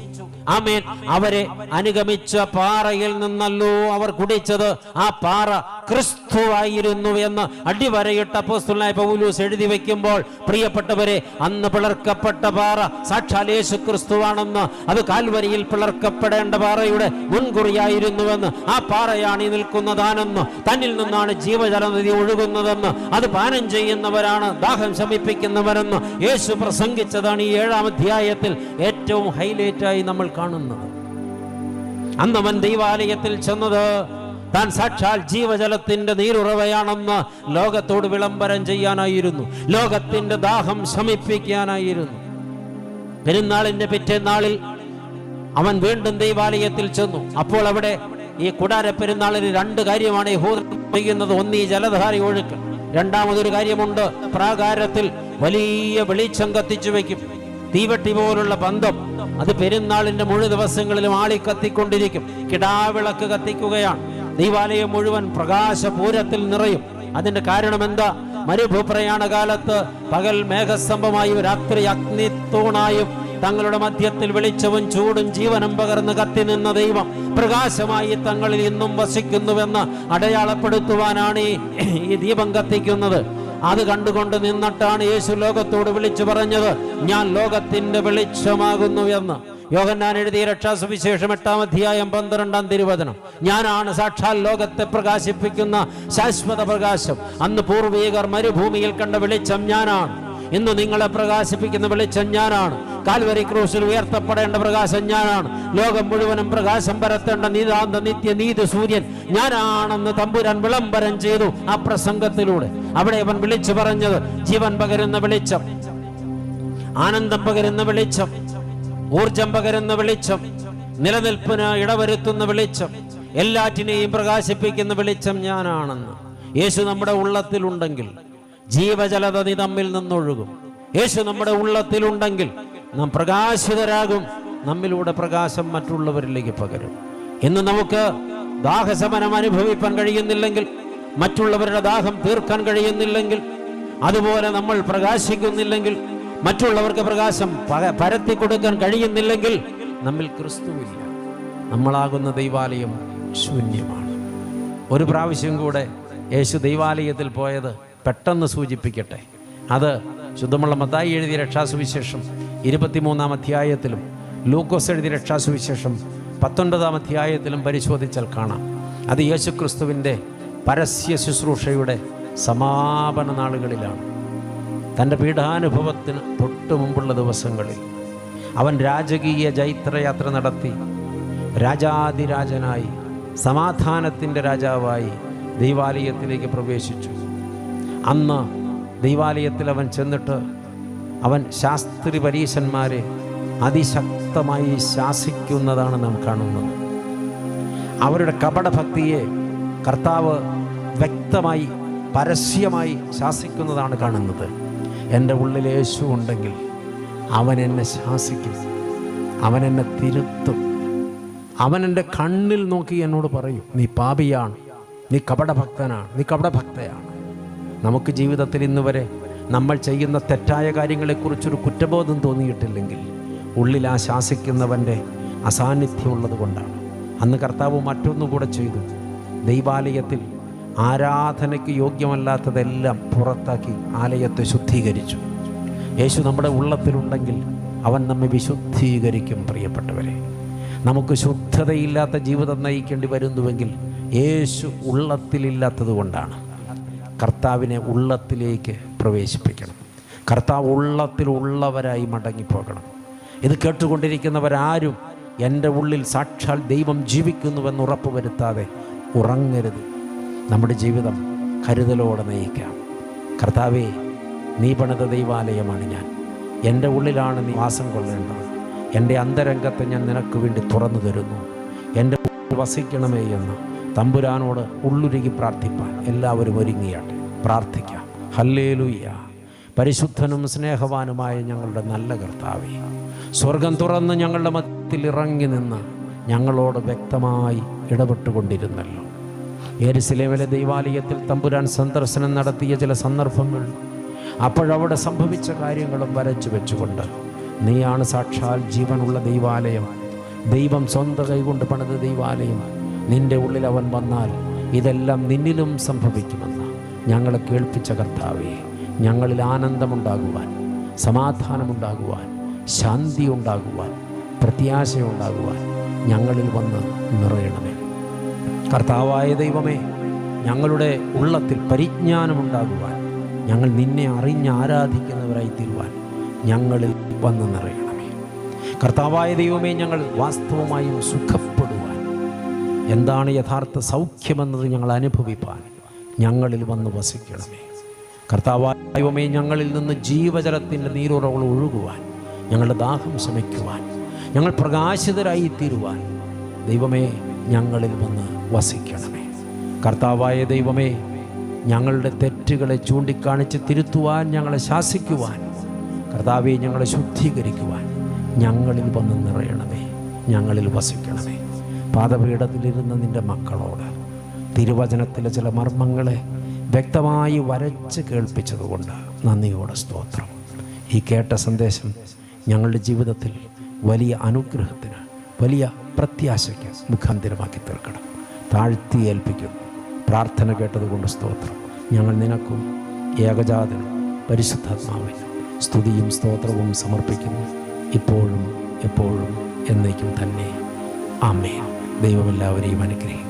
ആമേൻ. അവരെ അനുഗമിച്ച പാറയിൽ നിന്നല്ലോ അവർ കുടിച്ചത്. ആ പാറ ക്രിസ്തുവായിരുന്നു എന്ന് അടിവരയിട്ട് അപ്പോസ്തലനായ പൗലോസ് എഴുതി വെക്കുമ്പോൾ, പ്രിയപ്പെട്ടവരെ, അന്ന് പിളർക്കപ്പെട്ട പാറ സാക്ഷാൽ യേശു ക്രിസ്തുവാണെന്ന്, അത് കാൽവരിയിൽ പിളർക്കപ്പെടേണ്ട പാറയുടെ മുൻകുറിയായിരുന്നുവെന്ന്, ആ പാറയാണ് ഈ നിൽക്കുന്നതാണെന്ന്, തന്നിൽ നിന്നാണ് ജീവജലനദി ഒഴുകുന്നതെന്ന്, അത് പാനം ചെയ്യുന്നവരാണ് ദാഹം ശമിപ്പിക്കുന്നവരെന്ന് യേശു പ്രസംഗിച്ചതാണ് ഈ 7-ാം അധ്യായത്തിൽ ഏറ്റവും ഹൈലൈറ്റായി നമ്മൾ കാണുന്നത്. അന്നവൻ ദൈവാലയത്തിൽ ചെന്നത് താൻ സാക്ഷാൽ ജീവജലത്തിന്റെ നീരുറവയാണെന്ന് ലോകത്തോട് വിളംബരം ചെയ്യാനായിരുന്നു, ലോകത്തിന്റെ ദാഹം ശമിപ്പിക്കാനായിരുന്നു. പെരുന്നാളിന്റെ പിറ്റേന്നാളിൽ അവൻ വീണ്ടും ദൈവാലയത്തിൽ ചെന്നു. അപ്പോൾ അവിടെ ഈ കൂടാര പെരുന്നാളിന് 2 കാര്യമാണ് യഹൂദർ ചെയ്യുന്നത്. ഒന്ന്, ഈ ജലധാര ഒഴുക്ക്. രണ്ടാമതൊരു കാര്യമുണ്ട്, പ്രാകാരത്തിൽ വലിയ വെളിച്ചം കത്തിച്ചു വയ്ക്കും, തീവട്ടി പോലുള്ള പന്തം. അത് പെരുന്നാളിന്റെ മുഴുവൻ ദിവസങ്ങളിലും ആളി കത്തിക്കൊണ്ടിരിക്കും. കിടാവിളക്ക് കത്തിക്കുകയാണ്. ദൈവാലയം മുഴുവൻ പ്രകാശപൂരത്തിൽ നിറയും. അതിന്റെ കാരണം എന്താ? മരുഭൂപ്രയാണ കാലത്ത് പകൽ മേഘസ്തംഭമായും രാത്രി അഗ്നിത്തൂണായും തങ്ങളുടെ മധ്യത്തിൽ വെളിച്ചവും ചൂടും ജീവനും പകർന്ന് കത്തി നിന്ന ദൈവം പ്രകാശമായി തങ്ങളിൽ ഇന്നും വസിക്കുന്നുവെന്ന് അടയാളപ്പെടുത്തുവാനാണ് ഈ ദീപം കത്തിക്കുന്നത്. അത് കണ്ടുകൊണ്ട് നിന്നിട്ടാണ് യേശു ലോകത്തോട് വിളിച്ചു പറഞ്ഞത്, ഞാൻ ലോകത്തിന്റെ വെളിച്ചമാകുന്നു എന്ന്. യോഹന്നാൻ എഴുതിയ രക്ഷാസുവിശേഷം 8-ാം അധ്യായം 12-ാം തിരുവചനം. ഞാനാണ് സാക്ഷാൽ ലോകത്തെ പ്രകാശിപ്പിക്കുന്ന ശാശ്വത പ്രകാശം. അന്ന് പൂർവീകർ മരുഭൂമിയിൽ കണ്ട വെളിച്ചം ഞാനാണ്. ഇന്ന് നിങ്ങളെ പ്രകാശിപ്പിക്കുന്ന വെളിച്ചം ഞാനാണ്. കാൽവരി ക്രൂശിൽ ഉയർത്തപ്പെടേണ്ട പ്രകാശം ഞാനാണ്. ലോകം മുഴുവനും പ്രകാശം പരത്തേണ്ട നിതാന്ത നിത്യ നീതി സൂര്യൻ ഞാനാണെന്ന് തമ്പുരാൻ വിളംബരം ചെയ്തു ആ പ്രസംഗത്തിലൂടെ. അവിടെ അവൻ വിളിച്ചു പറഞ്ഞത് ജീവൻ പകരുന്ന വെളിച്ചം, ആനന്ദം പകരുന്ന വെളിച്ചം, ഊർജം പകരുന്ന വെളിച്ചം, നിലനിൽപ്പിന് ഇടവരുത്തുന്ന വെളിച്ചം, എല്ലാറ്റിനെയും പ്രകാശിപ്പിക്കുന്ന വെളിച്ചം ഞാനാണെന്ന്. യേശു നമ്മുടെ ഉള്ളത്തിലുണ്ടെങ്കിൽ ജീവജലനദി നമ്മിൽ നിന്നൊഴുകും. യേശു നമ്മുടെ ഉള്ളത്തിലുണ്ടെങ്കിൽ നാം പ്രകാശിതരാകും. നമ്മിലൂടെ പ്രകാശം മറ്റുള്ളവരിലേക്ക് പകരും. ഇന്ന് നമുക്ക് ദാഹശമനം അനുഭവിക്കാൻ കഴിയുന്നില്ലെങ്കിൽ, മറ്റുള്ളവരുടെ ദാഹം തീർക്കാൻ കഴിയുന്നില്ലെങ്കിൽ, അതുപോലെ നമ്മൾ പ്രകാശിക്കുന്നില്ലെങ്കിൽ, മറ്റുള്ളവർക്ക് പ്രകാശം പരത്തി കൊടുക്കാൻ കഴിയുന്നില്ലെങ്കിൽ, നമ്മിൽ ക്രിസ്തുവില്ല. നമ്മളാകുന്ന ദൈവാലയം ശൂന്യമാണ്. ഒരു പ്രാവശ്യം കൂടെ യേശു ദൈവാലയത്തിൽ പോയത് പെട്ടെന്ന് സൂചിപ്പിക്കട്ടെ. അത് ശുദ്ധമുള്ള മത്തായി എഴുതിയ രക്ഷാസുവിശേഷം 23-ാം അധ്യായത്തിലും ലൂക്കോസ് എഴുതിയ രക്ഷാസുവിശേഷം 19-ാം അധ്യായത്തിലും പരിശോധിച്ചാൽ കാണാം. അത് യേശുക്രിസ്തുവിൻ്റെ പരസ്യ ശുശ്രൂഷയുടെ സമാപന നാളുകളിലാണ്. തൻ്റെ പീഡാനുഭവത്തിന് തൊട്ടു മുമ്പുള്ള ദിവസങ്ങളിൽ അവൻ രാജകീയ ജൈത്രയാത്ര നടത്തി രാജാതിരാജനായി സമാധാനത്തിൻ്റെ രാജാവായി ദൈവാലയത്തിലേക്ക് പ്രവേശിച്ചു. അന്ന് ദൈവാലയത്തിൽ അവൻ ചെന്നിട്ട് അവൻ ശാസ്ത്രി പരീശന്മാരെ അതിശക്തമായി ശാസിക്കുന്നതാണ് നാം കാണുന്നത്. അവരുടെ കപടഭക്തിയെ കർത്താവ് വ്യക്തമായി പരസ്യമായി ശാസിക്കുന്നതാണ് കാണുന്നത്. എൻ്റെ ഉള്ളിൽ യേശു ഉണ്ടെങ്കിൽ അവൻ എന്നെ ശാസിക്കും, അവൻ എന്നെ തിരുത്തും. അവൻ എൻ്റെ കണ്ണിൽ നോക്കി എന്നോട് പറയും, നീ പാപിയാണ്, നീ കപടഭക്തനാണ്, നീ കപടഭക്തയാണ്. നമുക്ക് ജീവിതത്തിൽ ഇന്ന് വരെ നമ്മൾ ചെയ്യുന്ന തെറ്റായ കാര്യങ്ങളെക്കുറിച്ചൊരു കുറ്റബോധം തോന്നിയിട്ടില്ലെങ്കിൽ ഉള്ളിൽ ആ ശാസിക്കുന്നവൻ്റെ അസാന്നിധ്യമുള്ളത് കൊണ്ടാണ്. അന്ന് കർത്താവ് മറ്റൊന്നുകൂടെ ചെയ്തു. ദൈവാലയത്തിൽ ആരാധനയ്ക്ക് യോഗ്യമല്ലാത്തതെല്ലാം പുറത്താക്കി ആലയത്തെ ശുദ്ധീകരിച്ചു. യേശു നമ്മുടെ ഉള്ളത്തിലുണ്ടെങ്കിൽ അവൻ നമ്മെ വിശുദ്ധീകരിക്കും. പ്രിയപ്പെട്ടവരെ, നമുക്ക് ശുദ്ധതയില്ലാത്ത ജീവിതം നയിക്കേണ്ടി വരുന്നുവെങ്കിൽ യേശു ഉള്ളത്തിലില്ലാത്തത് കൊണ്ടാണ്. കർത്താവിനെ ഉള്ളത്തിലേക്ക് പ്രവേശിപ്പിക്കണം. കർത്താവ് ഉള്ളത്തിലുള്ളവരായി മടങ്ങിപ്പോകണം. ഇത് കേട്ടുകൊണ്ടിരിക്കുന്നവരാരും എൻ്റെ ഉള്ളിൽ സാക്ഷാൽ ദൈവം ജീവിക്കുന്നുവെന്ന് ഉറപ്പ് വരുത്താതെ ഉറങ്ങരുത്. നമ്മുടെ ജീവിതം കരുതലോടെ നയിക്കാം. കർത്താവേ, നീ പണിത ദൈവാലയമാണ് ഞാൻ. എൻ്റെ ഉള്ളിലാണ് നീ വാസം കൊള്ളേണ്ടത്. എൻ്റെ അന്തരംഗത്തെ ഞാൻ നിനക്ക് വേണ്ടി തുറന്നു തരുന്നു. എൻ്റെ ഉള്ളിൽ വസിക്കണമേ എന്ന് തമ്പുരാനോട് ഉള്ളുരുകി പ്രാർത്ഥിപ്പാൻ എല്ലാവരും ഒരുങ്ങിയാട്ടെ. പ്രാർത്ഥിക്കാം. ഹല്ലേലൂയ. പരിശുദ്ധനും സ്നേഹവാനുമായ ഞങ്ങളുടെ നല്ല കർത്താവേ, സ്വർഗം തുറന്ന് ഞങ്ങളുടെ മധ്യത്തിൽ ഇറങ്ങി നിന്ന് ഞങ്ങളോട് വ്യക്തമായി ഇടപെട്ടുകൊണ്ടിരുന്നല്ലോ. യെരുശലേമിലെ ദൈവാലയത്തിൽ തമ്പുരാൻ സന്ദർശനം നടത്തിയ ചില സന്ദർഭങ്ങൾ, അപ്പോഴവിടെ സംഭവിച്ച കാര്യങ്ങളും വരച്ചു വെച്ചുകൊണ്ട് നീയാണ് സാക്ഷാൽ ജീവനുള്ള ദൈവാലയം, ദൈവം സ്വന്തം കൈകൊണ്ട് പണിത ദൈവാലയം. നിൻ്റെ ഉള്ളിൽ അവൻ വന്നാൽ ഇതെല്ലാം നിന്നിലും സംഭവിക്കുമെന്ന് ഞങ്ങളെ കേൾപ്പിച്ച കർത്താവേ, ഞങ്ങളിൽ ആനന്ദമുണ്ടാകുവാൻ, സമാധാനമുണ്ടാകുവാൻ, ശാന്തി ഉണ്ടാകുവാൻ, പ്രത്യാശയുണ്ടാകുവാൻ ഞങ്ങളിൽ വന്ന് നിറയണമേ. കർത്താവായ ദൈവമേ, ഞങ്ങളുടെ ഉള്ളത്തിൽ പരിജ്ഞാനമുണ്ടാകുവാൻ, ഞങ്ങൾ നിന്നെ അറിഞ്ഞ് ആരാധിക്കുന്നവരായി തീരുവാൻ ഞങ്ങളിൽ വന്ന് നിറയണമേ. കർത്താവായ ദൈവമേ, ഞങ്ങൾ വാസ്തവമായും സുഖപ്പെടുവാൻ, എന്താണ് യഥാർത്ഥ സൗഖ്യമെന്നത് ഞങ്ങൾ അനുഭവിപ്പാൻ ഞങ്ങളിൽ വന്ന് വസിക്കണമേ. കർത്താവായ ദൈവമേ, ഞങ്ങളിൽ നിന്ന് ജീവജലത്തിൻ്റെ നീരുറവകൾ ഒഴുകുവാൻ, ഞങ്ങളുടെ ദാഹം ശമിക്കുവാൻ, ഞങ്ങൾ പ്രകാശിതരായി തീരുവാൻ ദൈവമേ ഞങ്ങളിൽ വന്ന് വസിക്കണമേ. കർത്താവായ ദൈവമേ, ഞങ്ങളുടെ തെറ്റുകളെ ചൂണ്ടിക്കാണിച്ച് തിരുത്തുവാൻ, ഞങ്ങളെ ശാസിക്കുവാൻ, കർത്താവെ ഞങ്ങളെ ശുദ്ധീകരിക്കുവാൻ ഞങ്ങളിൽ വന്ന് നിറയണമേ, ഞങ്ങളിൽ വസിക്കണമേ. പാദപീഠത്തിലിരുന്ന നിൻ്റെ മക്കളോട് തിരുവചനത്തിലെ ചില മർമ്മങ്ങളെ വ്യക്തമായി വരച്ച് കേൾപ്പിച്ചതുകൊണ്ട് നന്ദിയോടെ സ്തോത്രം. ഈ കേട്ട സന്ദേശം ഞങ്ങളുടെ ജീവിതത്തിൽ വലിയ അനുഗ്രഹത്തിന്, വലിയ പ്രത്യാശയ്ക്ക് മുഖാന്തരമാക്കി തീർക്കണം. താഴ്ത്തി ഏൽപ്പിക്കുന്നു. പ്രാർത്ഥന കേട്ടതുകൊണ്ട് സ്തോത്രം. ഞങ്ങൾ നിനക്കും ഏകജാതനും പരിശുദ്ധാത്മാവിനും സ്തുതിയും സ്തോത്രവും സമർപ്പിക്കുന്നു, ഇപ്പോഴും എപ്പോഴും എന്നേക്കും തന്നെ. ആമേൻ. ദൈവം എല്ലാവരെയും അനുഗ്രഹിക്കും.